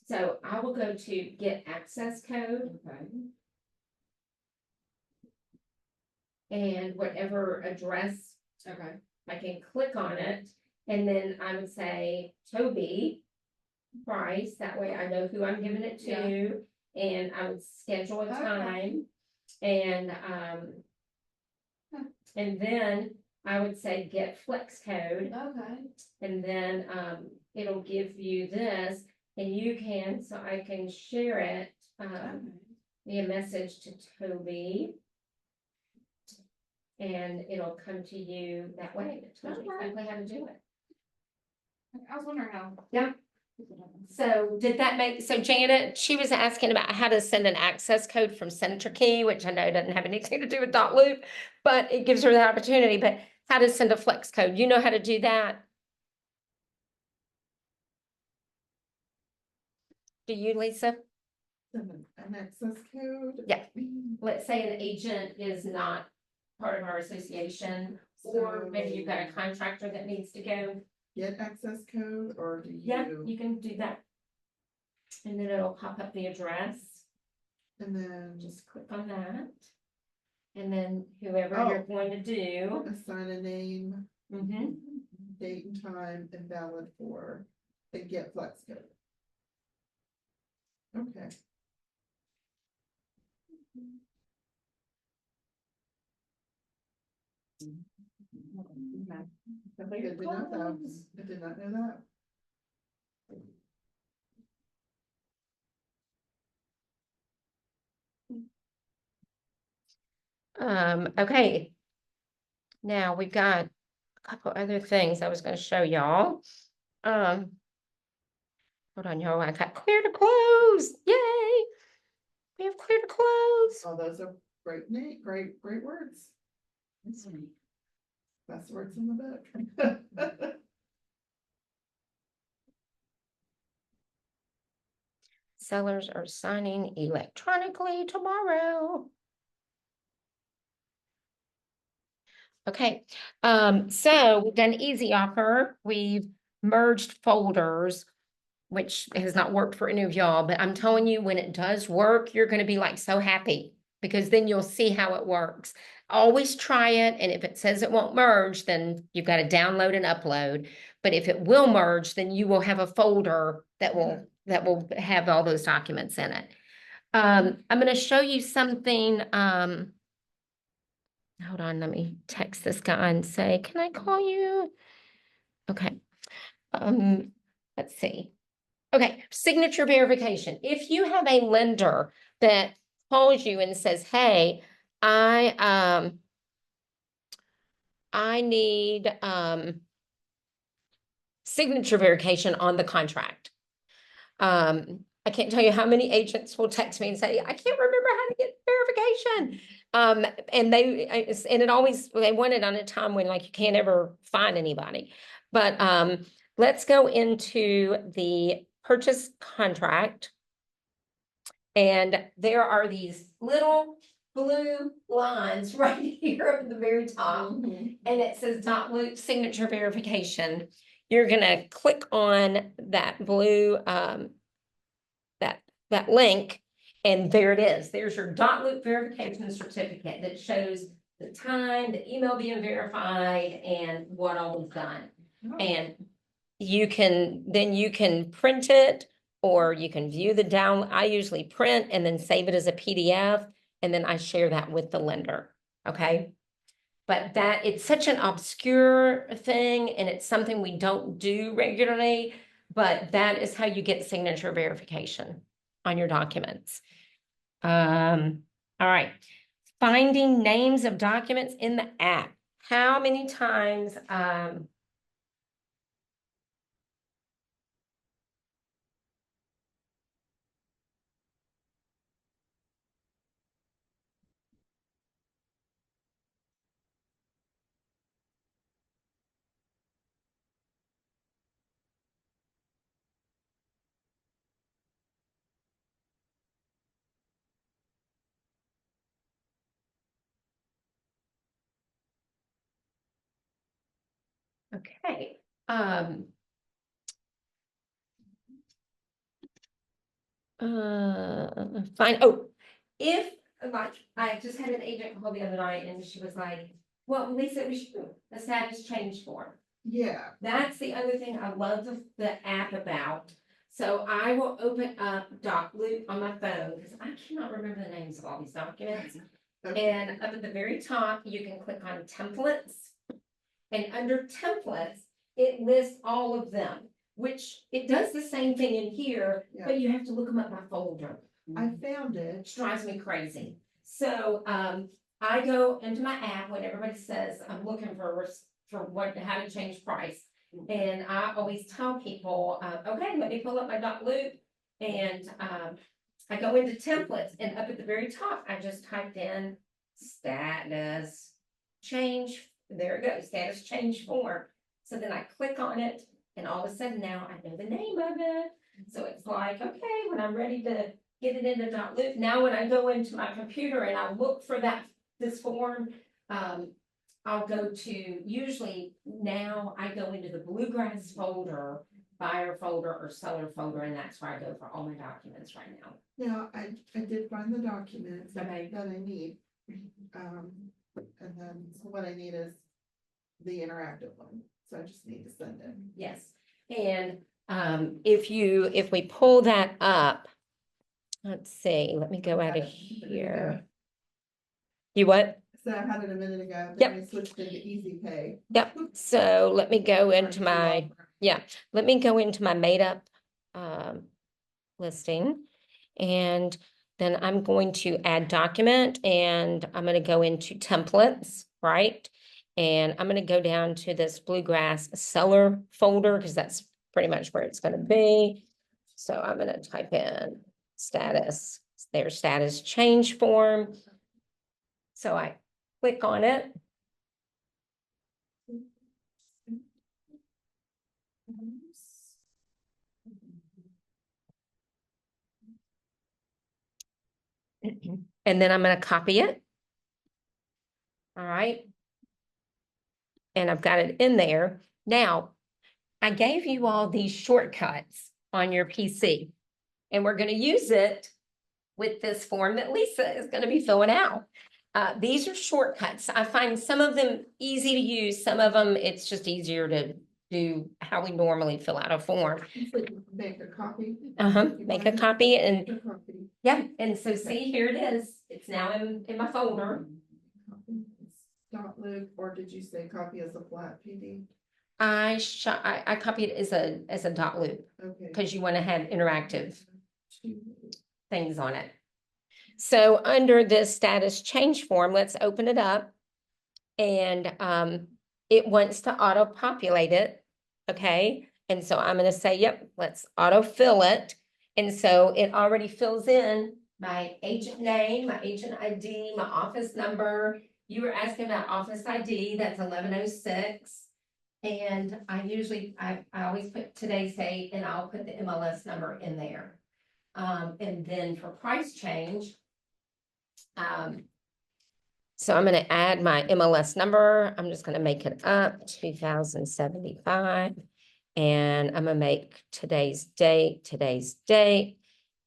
so I will go to get access code Okay. and whatever address, Okay. I can click on it. And then I would say Toby Price, that way I know who I'm giving it to. And I would schedule a Okay. time and, and then I would say get flex code. Okay. And then, it'll give you this, and you can, so I can share it, via message to Toby. And it'll come to you that way, it tells you exactly how to do it. I was wondering how. Yeah. So so Janet, she was asking about how to send an access code from CenterKey, which I know doesn't have anything to do with DotLoop, but it gives her the opportunity, but how to send a flex code, you know how to do that? Do you, Lisa? An access code. Yeah. Let's say an agent is not part of our association, or maybe you've got a contractor that needs to go. Get access code, or do Yeah, you? you can do that. And then it'll pop up the address, And then just click on that. And then whoever you're going to do. assign a name, Mhm. date and time, and valid for, and get flex code. Okay. I did not know, I did not know that. Okay. Now we've got a couple other things I was gonna show y'all. Hold on, y'all, I got clear to close, yay! We have clear to close. Oh, those are great great words. Best words in the book. Sellers are signing electronically tomorrow. Okay, so we've done easy offer, we've merged folders, which has not worked for any of y'all, but I'm telling you, when it does work, you're gonna be like so happy, because then you'll see how it works. Always try it, and if it says it won't merge, then you've got to download and upload. But if it will merge, then you will have a folder that will have all those documents in it. I'm gonna show you something, hold on, let me text this guy and say, can I call you? Okay. Let's see. Okay, signature verification. If you have a lender that calls you and says, hey, I need signature verification on the contract. I can't tell you how many agents will text me and say, I can't remember how to get verification. And and it always, they want it on a time when like you can't ever find anybody. But let's go into the purchase contract. And there are these little blue lines right here at the very top. Mhm. And it says DotLoop signature verification. You're gonna click on that blue, that link, and there it is. There's your DotLoop verification certificate that shows the time, the email being verified, and what all was done. Oh. And you can print it, or you can view the I usually print and then save it as a PDF, and then I share that with the lender, okay? But it's such an obscure thing, and it's something we don't do regularly, but that is how you get signature verification on your documents. All right. Finding names of documents in the app. How many times, okay. Fine. Oh, if like I just had an agent call the other night and she was like, well, Lisa, we should do a status change form. Yeah, That's the other thing I love the app about. So I will open up DocLoop on my phone because I cannot remember the names of all these documents. okay, And up at the very top, you can click on templates. And under templates, it lists all of them, which it does the same thing in here, Yeah. but you have to look them up by folder. I found it. Which drives me crazy. So I go into my app when everybody says I'm looking for how to change price. And I always tell people, okay, let me pull up my DocLoop, and I go into templates, and up at the very top, I just typed in status change. There it goes, status change form. So then I click on it, and all of a sudden now I know the name of it. So it's like, okay, when I'm ready to get it into DotLoop, now when I go into my computer and I look for this form, I'll go to, usually now I go into the Bluegrass folder, buyer folder or seller folder, and that's where I go for all my documents right now. Now, I did find the documents that Okay. I need. And then, so what I need is the interactive one, so I just need to send it. Yes, and if we pull that up, let's see, let me go out of here. You what? So I had it a minute ago, Yep. then we switched into Easy Pay. Yep, so let me go into my, let me go into my made up listing. And then I'm going to add document, and I'm going to go into templates, right? And I'm going to go down to this Bluegrass seller folder because that's pretty much where it's going to be. So I'm going to type in status, their status change form. So I click on it. And then I'm going to copy it. All right. And I've got it in there. Now, I gave you all these shortcuts on your PC, and we're going to use it with this form that Lisa is going to be filling out. These are shortcuts. I find some of them easy to use. Some of them, it's just easier to do how we normally fill out a form. So make a copy. Make a copy, and Make a copy. yeah. And so see, here it is. It's now in my folder. DotLoop, or did you say copy as a flat PD? I copied it as a DotLoop Okay. because you want to have interactive things on it. So under this status change form, let's open it up, and it wants to auto populate it. Okay. And so I'm going to say, yep, let's auto fill it. And so it already fills in my agent name, my agent ID, my office number. You were asking about office ID, that's 1106. And I always put today's date and I'll put the MLS number in there. And then for price change, so I'm gonna add my MLS number. I'm just gonna make it up 2075. And I'm gonna make today's date.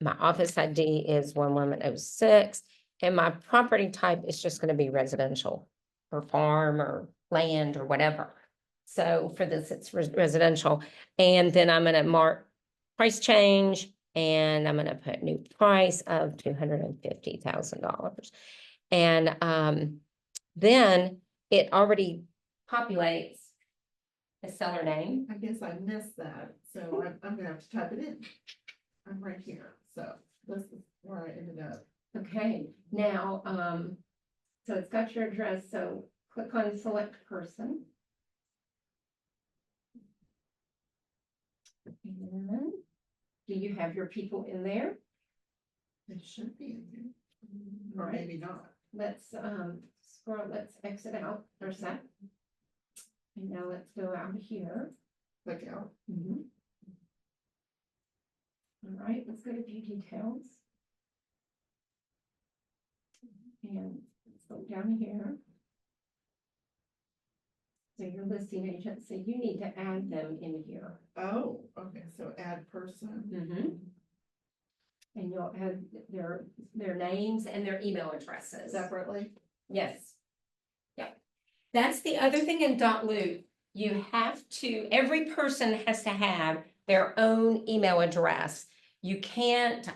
My office ID is 1106, and my property type is just gonna be residential or farm or land or whatever. So for this, it's residential. And then I'm gonna mark price change, and I'm gonna put new price of $250,000. And then it already populates a seller name. I guess I missed that, so I'm gonna have to type it in. I'm right here, so this is where I ended up. Okay, now, so it's got your address, so click on select person. And do you have your people in there? It should be in here, or Right. maybe not. Let's scroll, let's exit out for a sec. And now let's go out here. Click out. All right, let's go to view details. And let's go down here. So your listing agent, so you need to add them in here. Oh, okay, so add person. And you'll add their names and their email addresses. Separately. Yes. Yep. That's the other thing in DotLoop. You have to, every person has to have their own email address. You can't,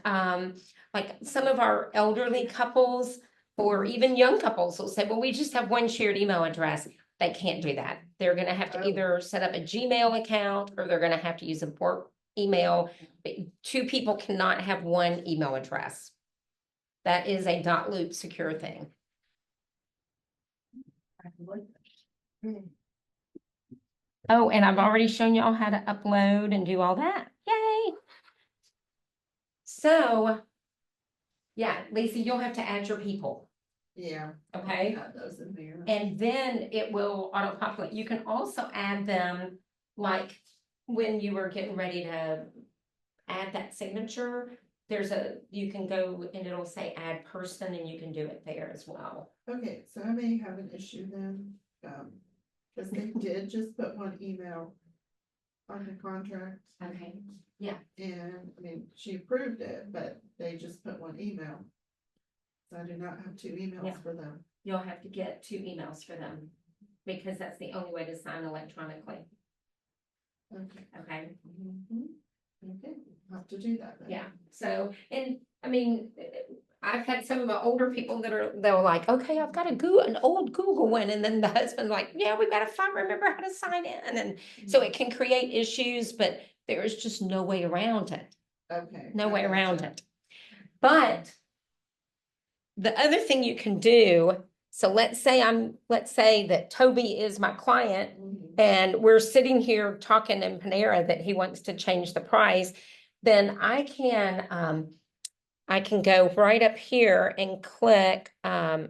like some of our elderly couples or even young couples will say, well, we just have one shared email address. They can't do that. They're gonna have to either set up a Gmail account or they're gonna have to use a work email. But two people cannot have one email address. That is a DotLoop secure thing. Oh, and I've already shown y'all how to upload and do all that. Yay! So, yeah, Lisa, you'll have to add your people, Yeah. okay? Add those in there. And then it will auto-populate. You can also add them like when you were getting ready to add that signature. You can go and it'll say add person and you can do it there as well. Okay, so I may have an issue then, because they did just put one email on the contract. Okay. And, I mean, she approved it, but they just put one email. So I do not have two Yeah. emails for them. You'll have to get 2 emails for them because that's the only way to sign electronically. Okay. Okay. Okay, I'll have to do that then. Yeah. So, and I mean, I've had some of my older people they're like, okay, I've got an old Google one. And then the husband's like, yeah, we gotta remember how to sign in. And so it can create issues, but there is just no way around it. Okay. No I way around gotcha. it. But the other thing you can do, so let's say that Toby is my client and we're sitting here talking in Panera that he wants to change the price, then I can go right up here and click, so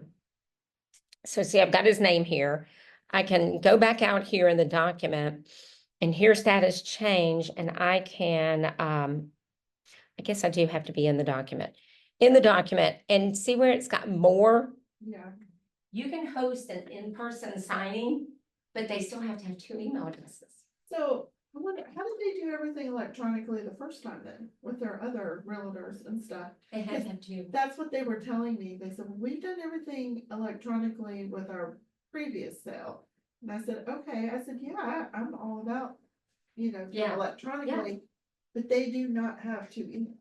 see, I've got his name here. I can go back out here in the document and here status change, and I can, I guess I do have to be in the document. And see where it's got more? Yeah, You can host an in-person signing, but they still have to have 2 email addresses. so I wonder, how did they do everything electronically the first time then, with their other realtors and stuff? They have to have 2. That's what they were telling me. They said, we've done everything electronically with our previous sale. And I said, okay, I said, yeah, I'm all about, doing Yeah, electronically, but they do not have 2 emails.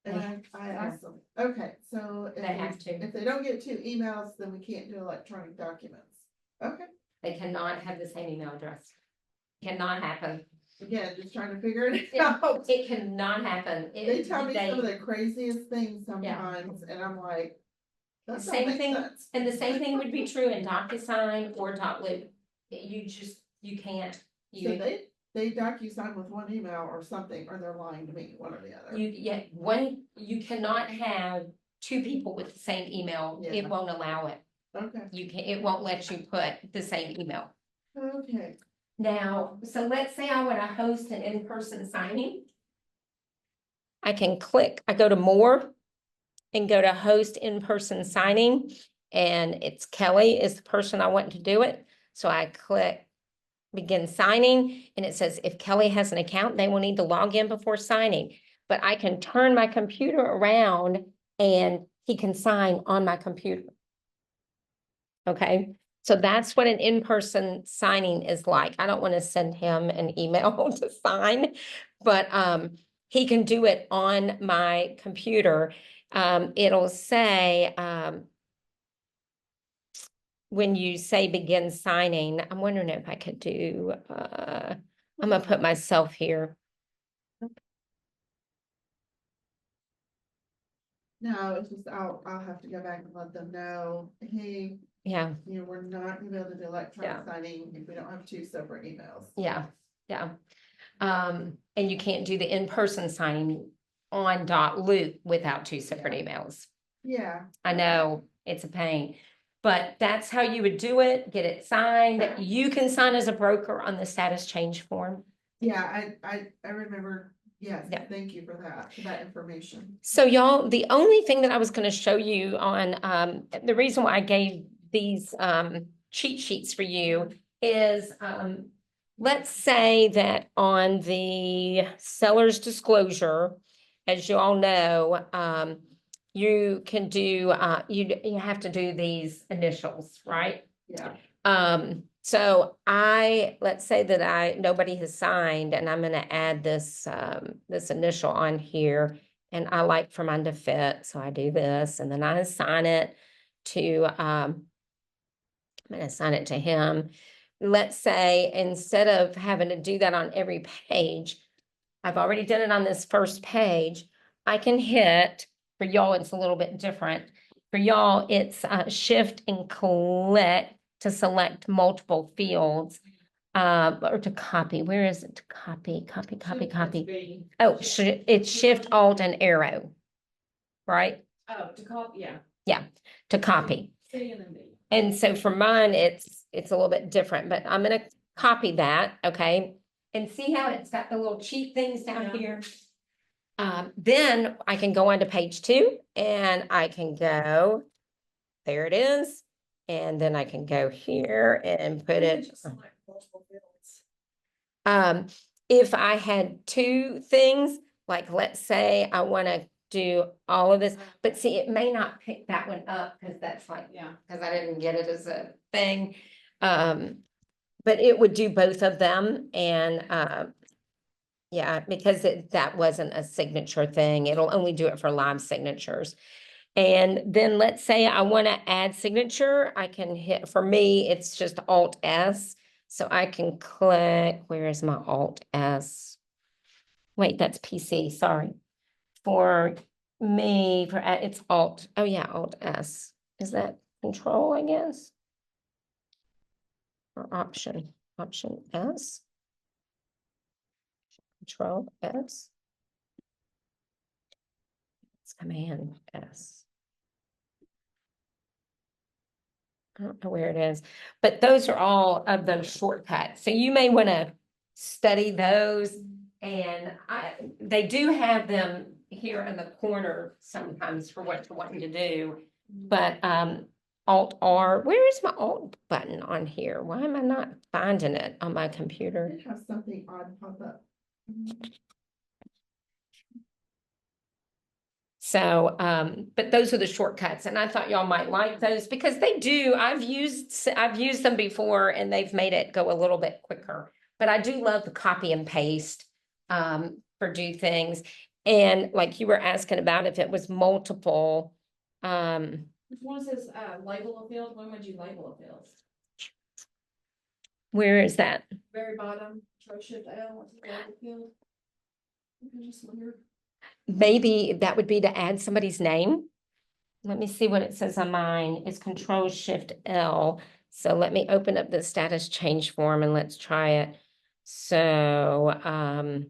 And I asked them, okay, so They have to. if they don't get 2 emails, then we can't do electronic documents. Okay, They cannot have the same email address. Cannot happen. again, just trying to figure it Yeah. out. It cannot happen. They tell me some of the craziest things sometimes, and I'm like, that don't Same make thing, sense. and the same thing would be true in DocuSign or DotLoop. You can't. So they they DocuSign with one email or something, or they're lying to me, one or the other. You cannot have two people with the same email. Yeah. It won't allow it. Okay, It won't let you put the same email. okay. Now, so let's say I want to host an in-person signing. I can click, I go to more and go to host in-person signing. And it's Kelly is the person I want to do it. So I click begin signing and it says if Kelly has an account, they will need to log in before signing. But I can turn my computer around and he can sign on my computer. Okay, so that's what an in-person signing is like. I don't want to send him an email to sign, but he can do it on my computer. It'll say when you say begin signing, I'm wondering if I could do I'm gonna put myself here. No, it's just, I'll have to go back and let them know, hey, Yeah, we're not gonna be able to do electronic signing if we don't have two separate emails. yeah. And you can't do the in-person signing on DotLoop without two separate emails. Yeah, I know it's a pain, but that's how you would do it, get it signed. You can sign as a broker on the status change form. yeah, I remember, yes, Yeah. thank you for that information. So y'all, the only thing that I was gonna show you on, the reason why I gave these, cheat sheets for you is, let's say that on the seller's disclosure, as you all know, you can do, you have to do these initials, right? Yeah, So let's say that nobody has signed and I'm gonna add this, this initial on here. And I like for mine to fit, so I do this and then I assign it to, I'm gonna assign it to him. Let's say instead of having to do that on every page, I've already done it on this first page. I can hit, for y'all, it's a little bit different. For y'all, it's shift and click to select multiple fields. Or to copy, where is it? To copy. Oh, it's shift, alt, and arrow. Right? Oh, to copy, yeah. Yeah, to copy. C and then B. And so for mine, it's a little bit different, but I'm gonna copy that, okay? And see how it's got the little cheat things down Yeah. here? Then I can go on to page 2 and I can go, there it is. And then I can go here and put You it. can just select multiple fields. If I had two things, like let's say I wanna do all of this, but see, it may not pick that one up, cause that's like, Yeah. cause I didn't get it as a thing. But it would do both of them and, yeah, because that wasn't a signature thing. It'll only do it for live signatures. And then let's say I want to add signature, I can hit, for me, it's just Alt S. So I can click, where is my Alt S? Wait, that's PC, sorry. For me, it's Alt, oh yeah, Alt S. Is that Control, I guess? Or Option S? Control S? It's Command S. I don't know where it is, but those are all of those shortcuts. So you may want to study those. And they do have them here in the corner sometimes for what you're wanting to do. But Alt R, where is my Alt button on here? Why am I not finding it on my I computer? did have something odd pop up. So, but those are the shortcuts, and I thought y'all might like those because they do. I've used them before, and they've made it go a little bit quicker. But I do love the copy and paste for do things. And like you were asking about if it was multiple, If one says label a field, when would you label a field? where is that? Very bottom, Control Shift L, what's the label field? You can just wonder. Maybe that would be to add somebody's name. Let me see what it says on mine. It's Control Shift L. So let me open up the status change form and let's try it. So,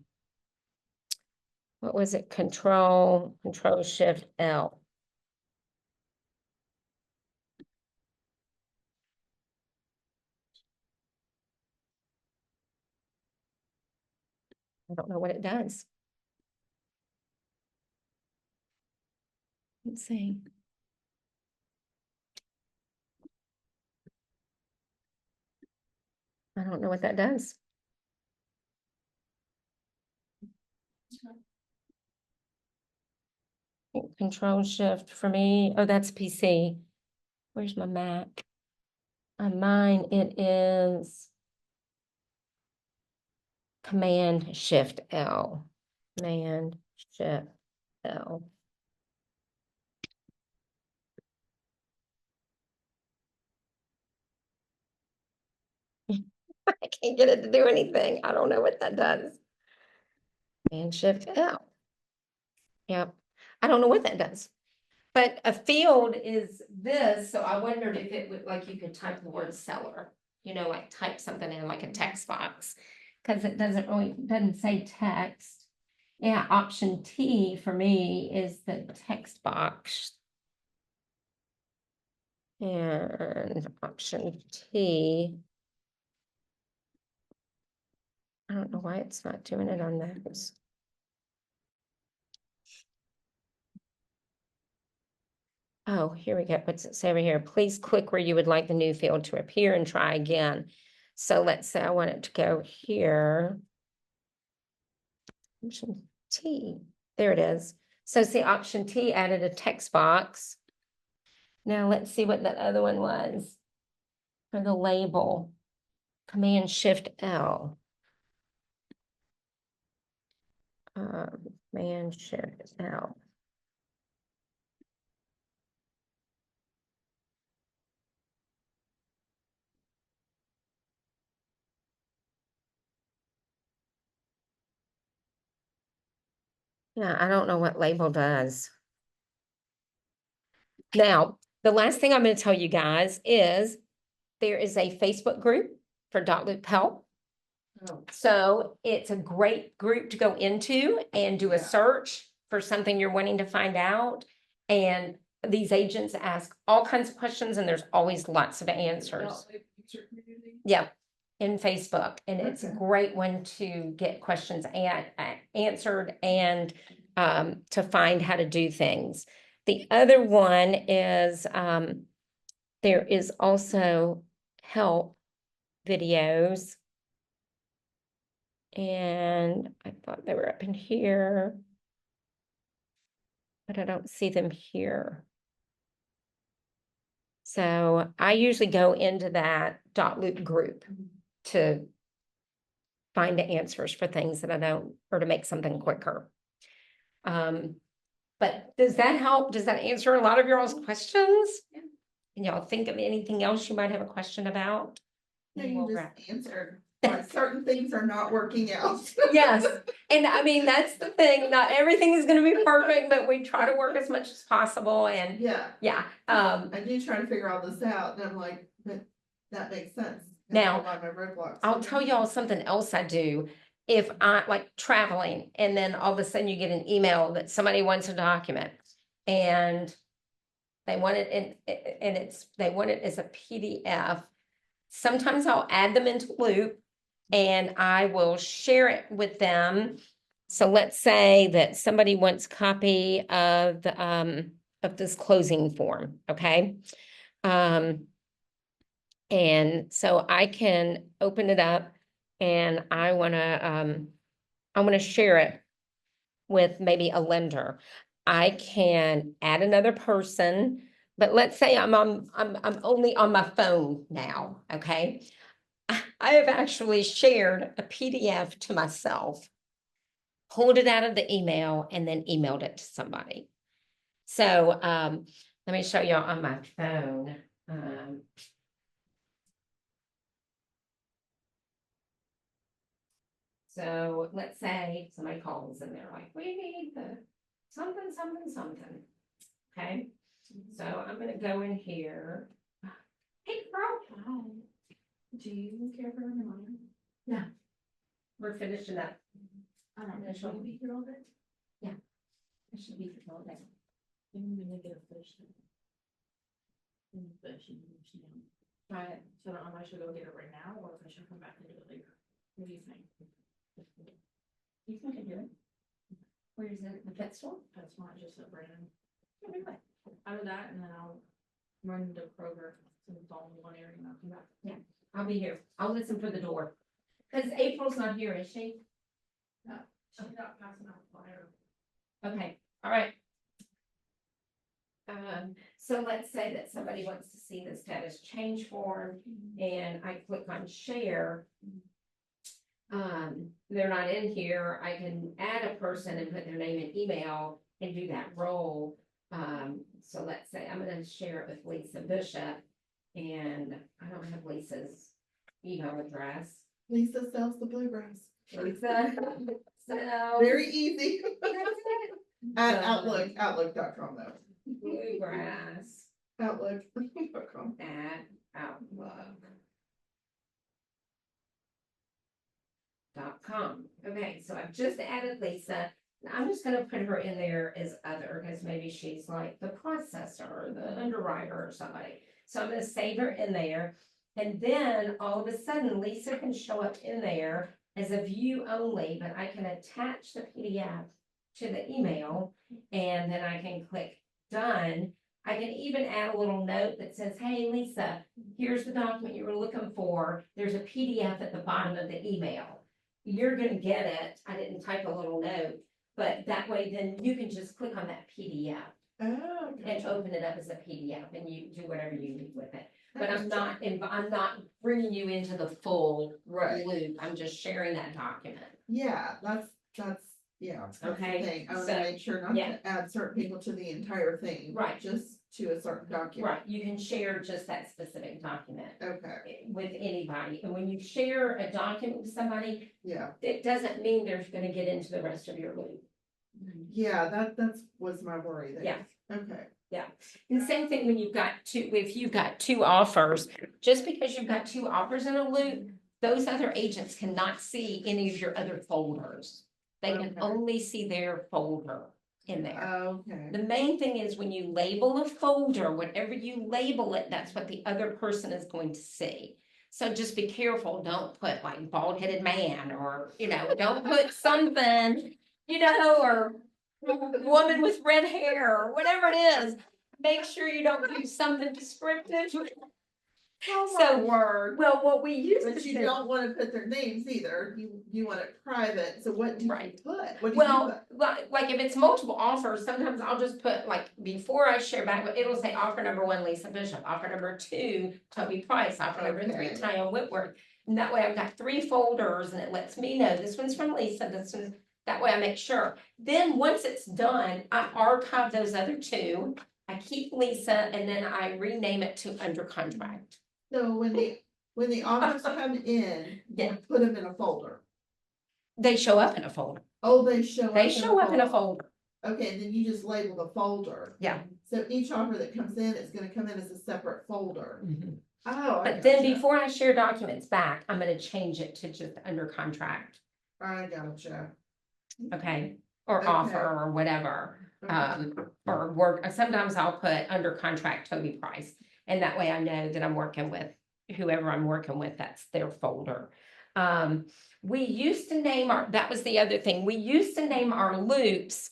what was it? Control Shift L. I don't know what it does. Let's see. I don't know what that does. Control Shift for me. Oh, that's PC. Where's my Mac? On mine, it is Command Shift L. Command Shift L. I can't get it to do anything. I don't know what that does. Command Shift L. Yep. I don't know what that does. But a field is this, so I wondered if it would, like, you could type the word seller, like type something in like a text box. Because it doesn't say text. Yeah, option T for me is the text box. And option T. I don't know why it's not doing it on those. Oh, here we go. What's it say over here? Please click where you would like the new field to appear and try again. So let's say I want it to go here. Option T, there it is. So see, option T added a text box. Now let's see what that other one was for the label. Command Shift L. Command Shift L. Yeah, I don't know what label does. Now, the last thing I'm going to tell you guys is there is a Facebook group for DotLoop Help. Oh, So it's a great group to go into and do a Yeah. search for something you're wanting to find out. And these agents ask all kinds of questions and there's always lots of answers. User community. Yeah, in Facebook. And it's a Okay. great one to get questions answered and to find how to do things. The other one is there is also help videos. And I thought they were up in here, but I don't see them here. So I usually go into that DotLoop group to find the answers for things that I don't, or to make something quicker. But does that help? Does that answer a lot of y'all's questions? Yeah. Can y'all think of anything else you might have a question about? Yeah, And you we'll just wrap. answered, like, certain things are not working out. Yes, and I mean, that's the thing, not everything is gonna be perfect, but we try to work as much as possible and Yeah, I do try to figure all this out, and I'm like, but that makes sense. 'cause Now, a lot of my roadblocks. I'll tell y'all something else I do. If I like traveling and then all of a sudden you get an email that somebody wants a document and they want it they want it as a PDF. Sometimes I'll add them into Loop and I will share it with them. So let's say that somebody wants a copy of this closing form, okay? And so I can open it up and I wanna share it with maybe a lender. I can add another person, but let's say I'm only on my phone now, okay? I have actually shared a PDF to myself, pulled it out of the email and then emailed it to somebody. So let me show you on my phone. So let's say somebody calls and they're like, we need the something, something, something. Okay, so I'm gonna go in here. Hey, girl. Hi. Do you care for my mom? No. We're finishing up. I don't know, should we be here all day? It should be for all day. I'm gonna get a fish. But she, Right. so I don't know if I should go get it right now, or if I should come back and do it later. What do you think? You can do it. Where is it? The pet store? That's not just a Brandon. Anyway. Out of that, and then I'll run to Kroger, since it's all in one area, and I'll come back. I'll be here. I'll listen for the door. Cause April's not here, is she? She's not passing out flyer. Okay, all right. So let's say that somebody wants to see the status change form and I click on share. They're not in here. I can add a person and put their name and email and do that role. So let's say I'm gonna share it with Lisa Bishop and I don't have Lisa's email address. Lisa sells the bluegrass. Lisa, so. Very easy. That's it. At outlook.com though. Bluegrass Outlook.com. at outlook.com. Okay, so I've just added Lisa. I'm just gonna put her in there as other, because maybe she's like the processor or the underwriter or somebody. So I'm gonna save her in there. And then all of a sudden, Lisa can show up in there as a view only, but I can attach the PDF to the email, and then I can click done. I can even add a little note that says, hey, Lisa, here's the document you were looking for. There's a PDF at the bottom of the email. You're gonna get it. I didn't type a little note, but that way then you can just click on that PDF Oh, and gotcha. open it up as a PDF and you do whatever you need with it. But I'm not bringing you into the full Right. loop. I'm just sharing that document. Yeah, that's, yeah. that's the Okay, thing. I want so, to make sure not yeah. to add certain people to the entire thing. Right. Just to a certain document. Right, you can share just that specific document Okay, with anybody. And when you share a document with somebody, yeah, it doesn't mean they're gonna get into the rest of your loop. yeah, that's was my worry there. Yeah. Okay, And same thing when you've got two, if you've got two offers, just because you've got two offers in a loop, those other agents cannot see any of your other folders. They can Okay. only see their folder in there. okay, The main thing is when you label a folder, whatever you label it, that's what the other person is going to see. So just be careful, don't put like bald-headed man or, don't put something, or woman with red hair or whatever it is. Make sure you don't do something descriptive. So, word. well, what we used to But you do. don't want to put their names either. You want it private. So what do you Right. put? What do you Well, put? like if it's multiple offers, sometimes I'll just put like, before I share back, it'll say offer number 1, Lisa Bishop, offer number 2, Toby Price, offer number 3, Okay. Tyanne Whitworth. And that way I've got 3 folders and it lets me know this one's from Lisa, this one's, that way I make sure. Then once it's done, I archive those other 2. I keep Lisa and then I rename it to under contract. So when the offers come in, Yeah. you put them in a folder. They show up in a folder. Oh, they show up. They show up in a folder. Okay, and then you just label the folder. Yeah. So each offer that comes in is gonna come in as a separate folder. Oh, I But then gotcha. before I share documents back, I'm gonna change it to just under contract, I gotcha. okay? Or Okay. offer or whatever, Okay. or work, sometimes I'll put under contract Toby Price. And that way I know that I'm working with whoever I'm working with, that's their folder. We used to name that was the other thing, we used to name our loops.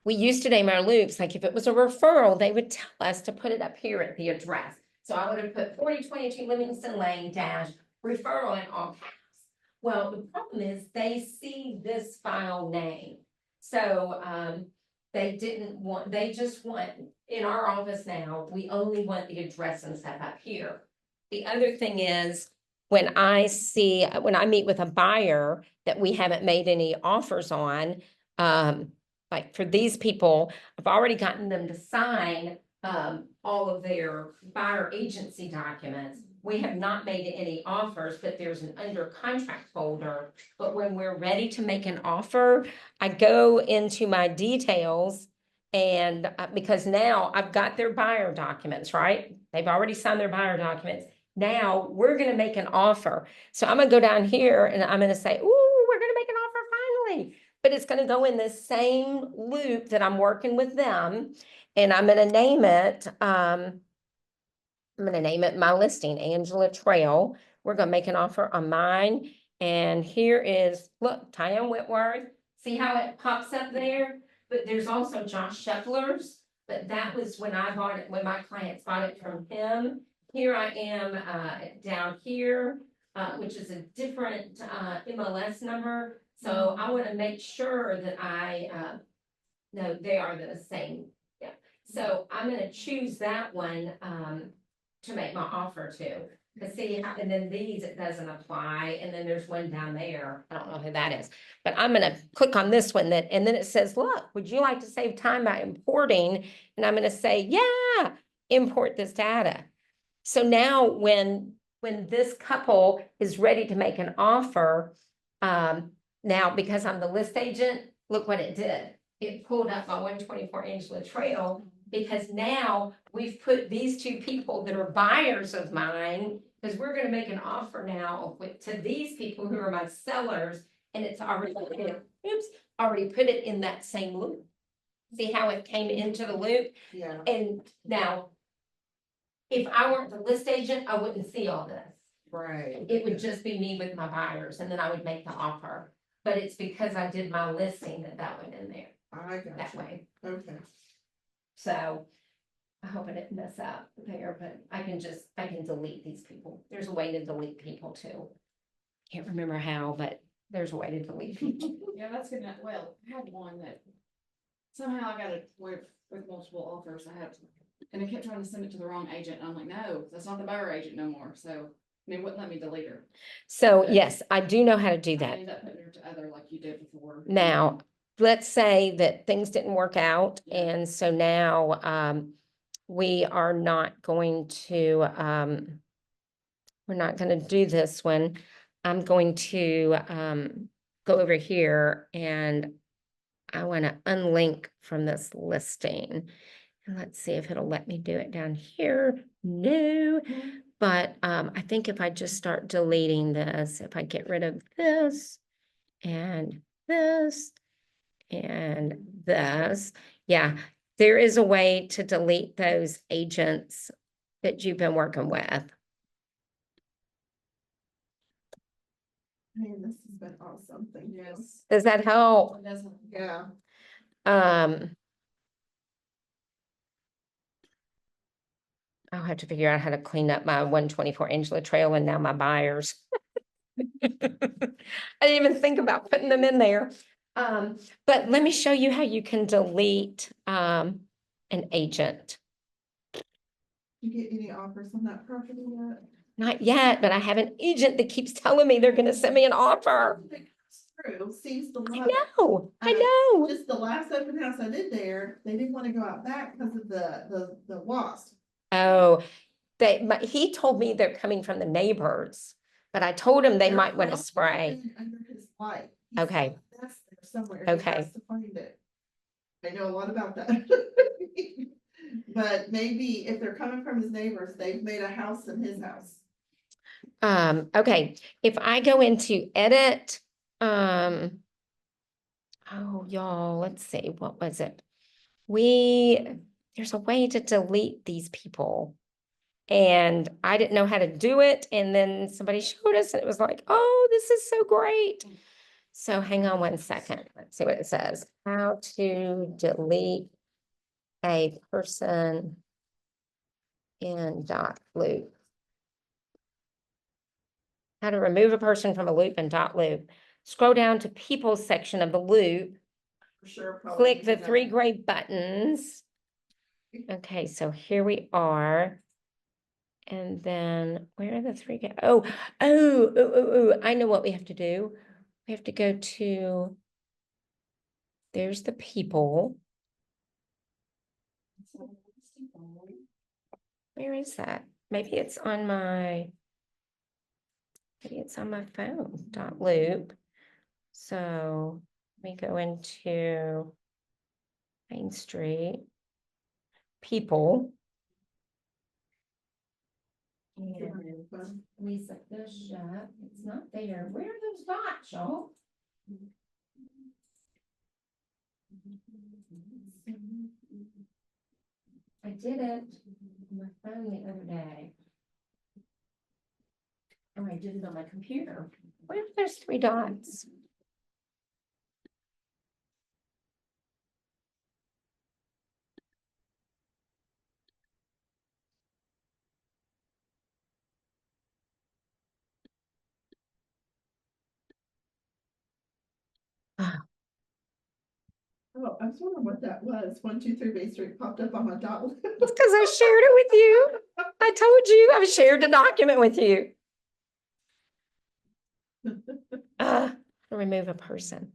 We used to name our loops, like if it was a referral, they would tell us to put it up here at the address. So I would have put 4022 Livingston Lane dash referral in all caps. Well, the problem is they see this file name. So, they just want, in our office now, we only want the address and stuff up here. The other thing is, when I meet with a buyer that we haven't made any offers on, like for these people, I've already gotten them to sign, all of their buyer agency documents. We have not made any offers, but there's an under contract folder. But when we're ready to make an offer, I go into my details and because now I've got their buyer documents, right? They've already signed their buyer documents Now we're gonna make an offer. So I'm gonna go down here and I'm gonna say, ooh, we're gonna make an offer finally. But it's gonna go in the same loop that I'm working with them. And I'm gonna name it, my listing, Angela Trail. We're gonna make an offer on mine. And here is, look, Tyanne Whitworth. See how it pops up there? But there's also Josh Shepler's, but that was when I bought it, when my clients bought it from him. Here I am, down here, which is a different, MLS number. So I wanna make sure that no, they are the same. Yeah. So I'm gonna choose that one, to make my offer to. Cause see, and then these, it doesn't apply, and then there's one down there, I don't know who that is. But I'm gonna click on this one and then it says, look, would you like to save time by importing? And I'm gonna say, yeah, import this data. So now when this couple is ready to make an offer, now because I'm the list agent, look what it did. It pulled up my 124 Angela Trail, because now we've put these two people that are buyers of mine, because we're gonna make an offer now to these people who are my sellers, and it's already, already put it in that same loop. See how it came into the loop? Yeah. And now, if I weren't the list agent, I wouldn't see all this. Right. It would just be me with my buyers, and then I would make the offer. But it's because I did my listing that went in there I got that you. way. Okay. So I hope I didn't mess up there, but I can delete these people. There's a way to delete people too. Can't remember how, but there's a way to delete people. Yeah, that's good. Well, I had one that somehow I got it with multiple offers. And it kept trying to send it to the wrong agent. And I'm like, no, that's not the buyer agent no more. So, it wouldn't let me delete her. So yes, I do know how to do I that. ended up putting her to other like you did before. Now, let's say that things didn't work out, Yeah. and so now we are not going to we're not going to do this one. I'm going to go over here, and I want to unlink from this listing. And let's see if it'll let me do it down here. No. But I think if I just start deleting this, if I get rid of this and this and this, yeah, there is a way to delete those agents that you've been working with. Man, this has been awesome. Thank you. Yes. Does that help? It doesn't. Yeah. I'll have to figure out how to clean up my 124 Angela Trail and now my buyers. I didn't even think about putting them in there. But let me show you how you can delete an agent. You get any offers on that property yet? Not yet, but I have an agent that keeps telling me they're going to send me an offer. True, seems to I love it. know, I know. Just the last open house I did there, they didn't want to go out back because of the wasp. Oh, he told me they're coming from the neighbors, but I told him they They're might want to probably spray. living under his light. He's Okay. got a nest there somewhere. He Okay. has to find it. I know a lot about that. But maybe if they're coming from his neighbors, they've made a house in his house. Okay, if I go into edit, oh, y'all, let's see, what was it? There's a way to delete these people. And I didn't know how to do it. And then somebody showed us and it was like, oh, this is so great. So hang on one second. Let's see what it says. How to delete a person in DotLoop. How to remove a person from a loop in DotLoop. Scroll down to people section of the loop. For sure. probably Click the using that. 3 gray buttons. Okay, so here we are. And then where are the 3 go? Oh, I know what we have to do. We have to go to, there's the people. Where is that? Maybe it's on my phone, DotLoop. So let me go into Main Street, people. And Lisa Bishop, it's not there. Where are those dots, y'all? I did it on my phone the other day. Oh, I did it on my computer. Where are those three dots? Ah, Oh, I was wondering what that was. 123 Bay Street popped up on my dot. it's because I shared it with you. I told you I shared the document with you. Remove a person.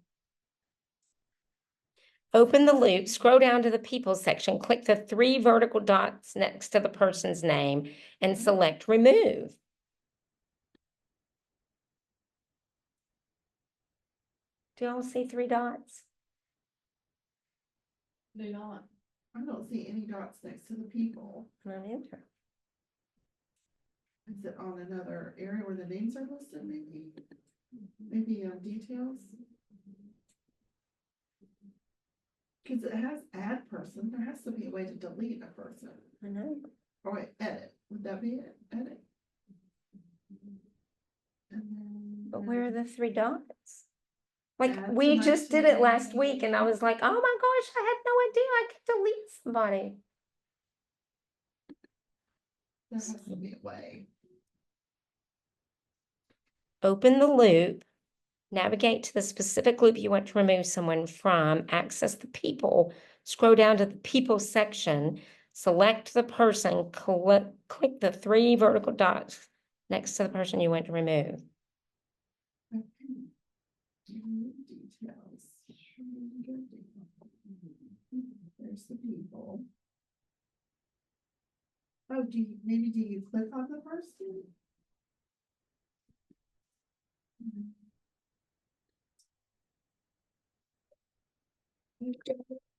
Open the loop, scroll down to the people section, click the three vertical dots next to the person's name and select remove. Do y'all see three dots? Do not. I don't see any dots next to the people. Not enter. Is it on another area where the names are listed, maybe? Maybe on details? Because it has add person, there has to be a way to delete a person. I know. Or wait, edit, would that be it? Edit? And then. But where are the three dots? Like, Add we to my just did it last team. week and I was like, oh my gosh, I had no idea I could delete somebody. There has to be a way. Open the loop, navigate to the specific loop you want to remove someone from, access the people, scroll down to the people section, select the person, click the three vertical dots next to the person you want to remove. Okay. Details. There's the people. Oh, do you click on the person?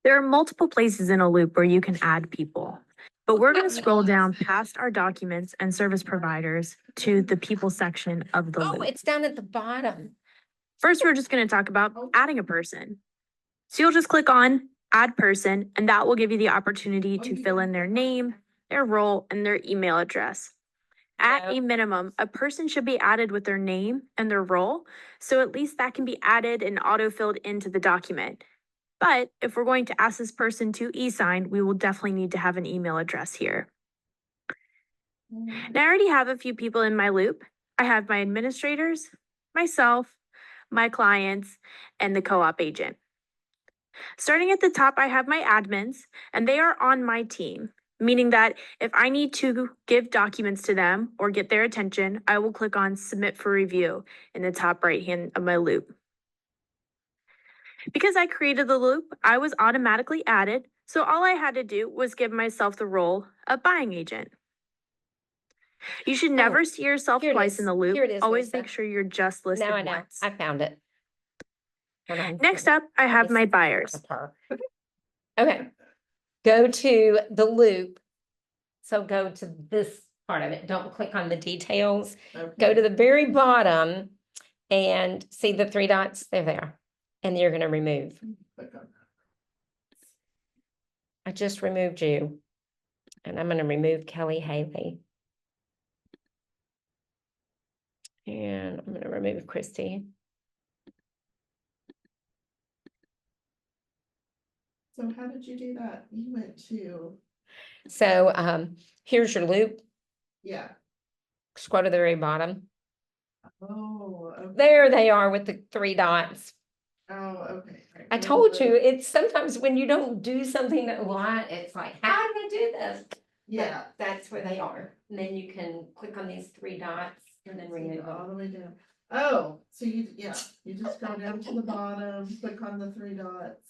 There are multiple places in a loop where you can add people, but we're going to scroll down past our documents and service providers to the people section of the Oh, loop. it's down at the bottom. First, we're just going to talk about adding a person. So you'll just click on add person, and that will give you the opportunity to fill in their name, their role, and their email address. At a minimum, a person should be added with their name and their role, so at least that can be added and auto-filled into the document. But if we're going to ask this person to e-sign, we will definitely need to have an email address here. Now, I already have a few people in my loop. I have my administrators, myself, my clients, and the co-op agent. Starting at the top, I have my admins, and they are on my team, meaning that if I need to give documents to them or get their attention, I will click on Submit for Review in the top right hand of my loop. Because I created the loop, I was automatically added, so all I had to do was give myself the role of buying agent. You should never see yourself here it twice is. in the loop. Here it is, Always Lisa. make sure you're just listed Now I know. once. I found it. Hold on. Next up, I have my buyers. Okay. Go to the loop. So go to this part of it. Don't click on the details. Go to the very bottom and see the three dots. They're there. And you're going to remove. Click on that. I just removed you. And I'm going to remove Kelly Haley. And I'm going to remove Christy. So how did you do that? You went to, So here's your loop. yeah. Scroll to the very bottom. Oh, okay. There they are with the three dots. Oh, okay. Right. I told you, it's sometimes when you don't do something a lot, it's like, how did I do this? Yeah. But that's where they are. And then you can click on these three dots and then remove All them. the way down. Oh, so you just go down to the bottom, click on the three dots.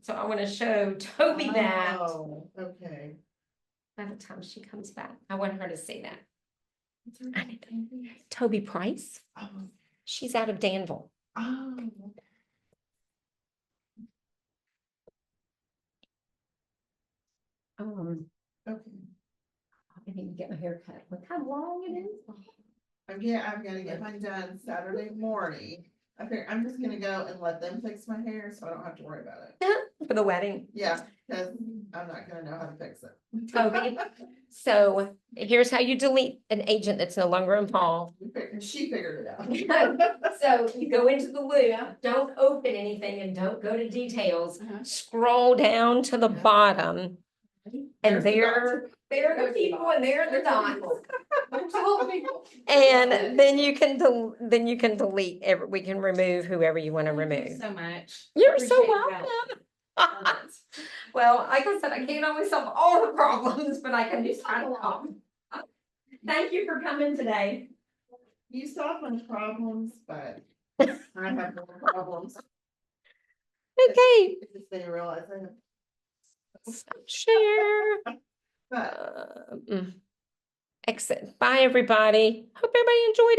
So I want to show Toby that Oh, okay. by the time she comes back. I want her to see that. What's her I name? Toby Price. Oh, She's out of Danville. oh. Um, Okay. I need to get my hair cut. Look how long it is. I'm gonna get mine done Saturday morning. I figure I'm just gonna go and let them fix my hair, so I don't have to worry about it. For the wedding. Yeah, cause I'm not gonna know how to fix it. Okay. So here's how you delete an agent that's no longer involved. She figured it out. So you go into the loop, don't open anything and don't go to details. Scroll down to the bottom. And There's the there are the people and there are the dots. There's all the people. And then you can delete we can remove whoever you want to Thank you remove. so much. You're so Appreciate your help. welcome. Well, like I said, I can't always solve all the problems, but I can do some. Thank you for coming today. You solve my problems, but I have more problems. Okay. I just didn't realize I have. Share. But Exit. Bye, everybody. Hope everybody enjoyed it.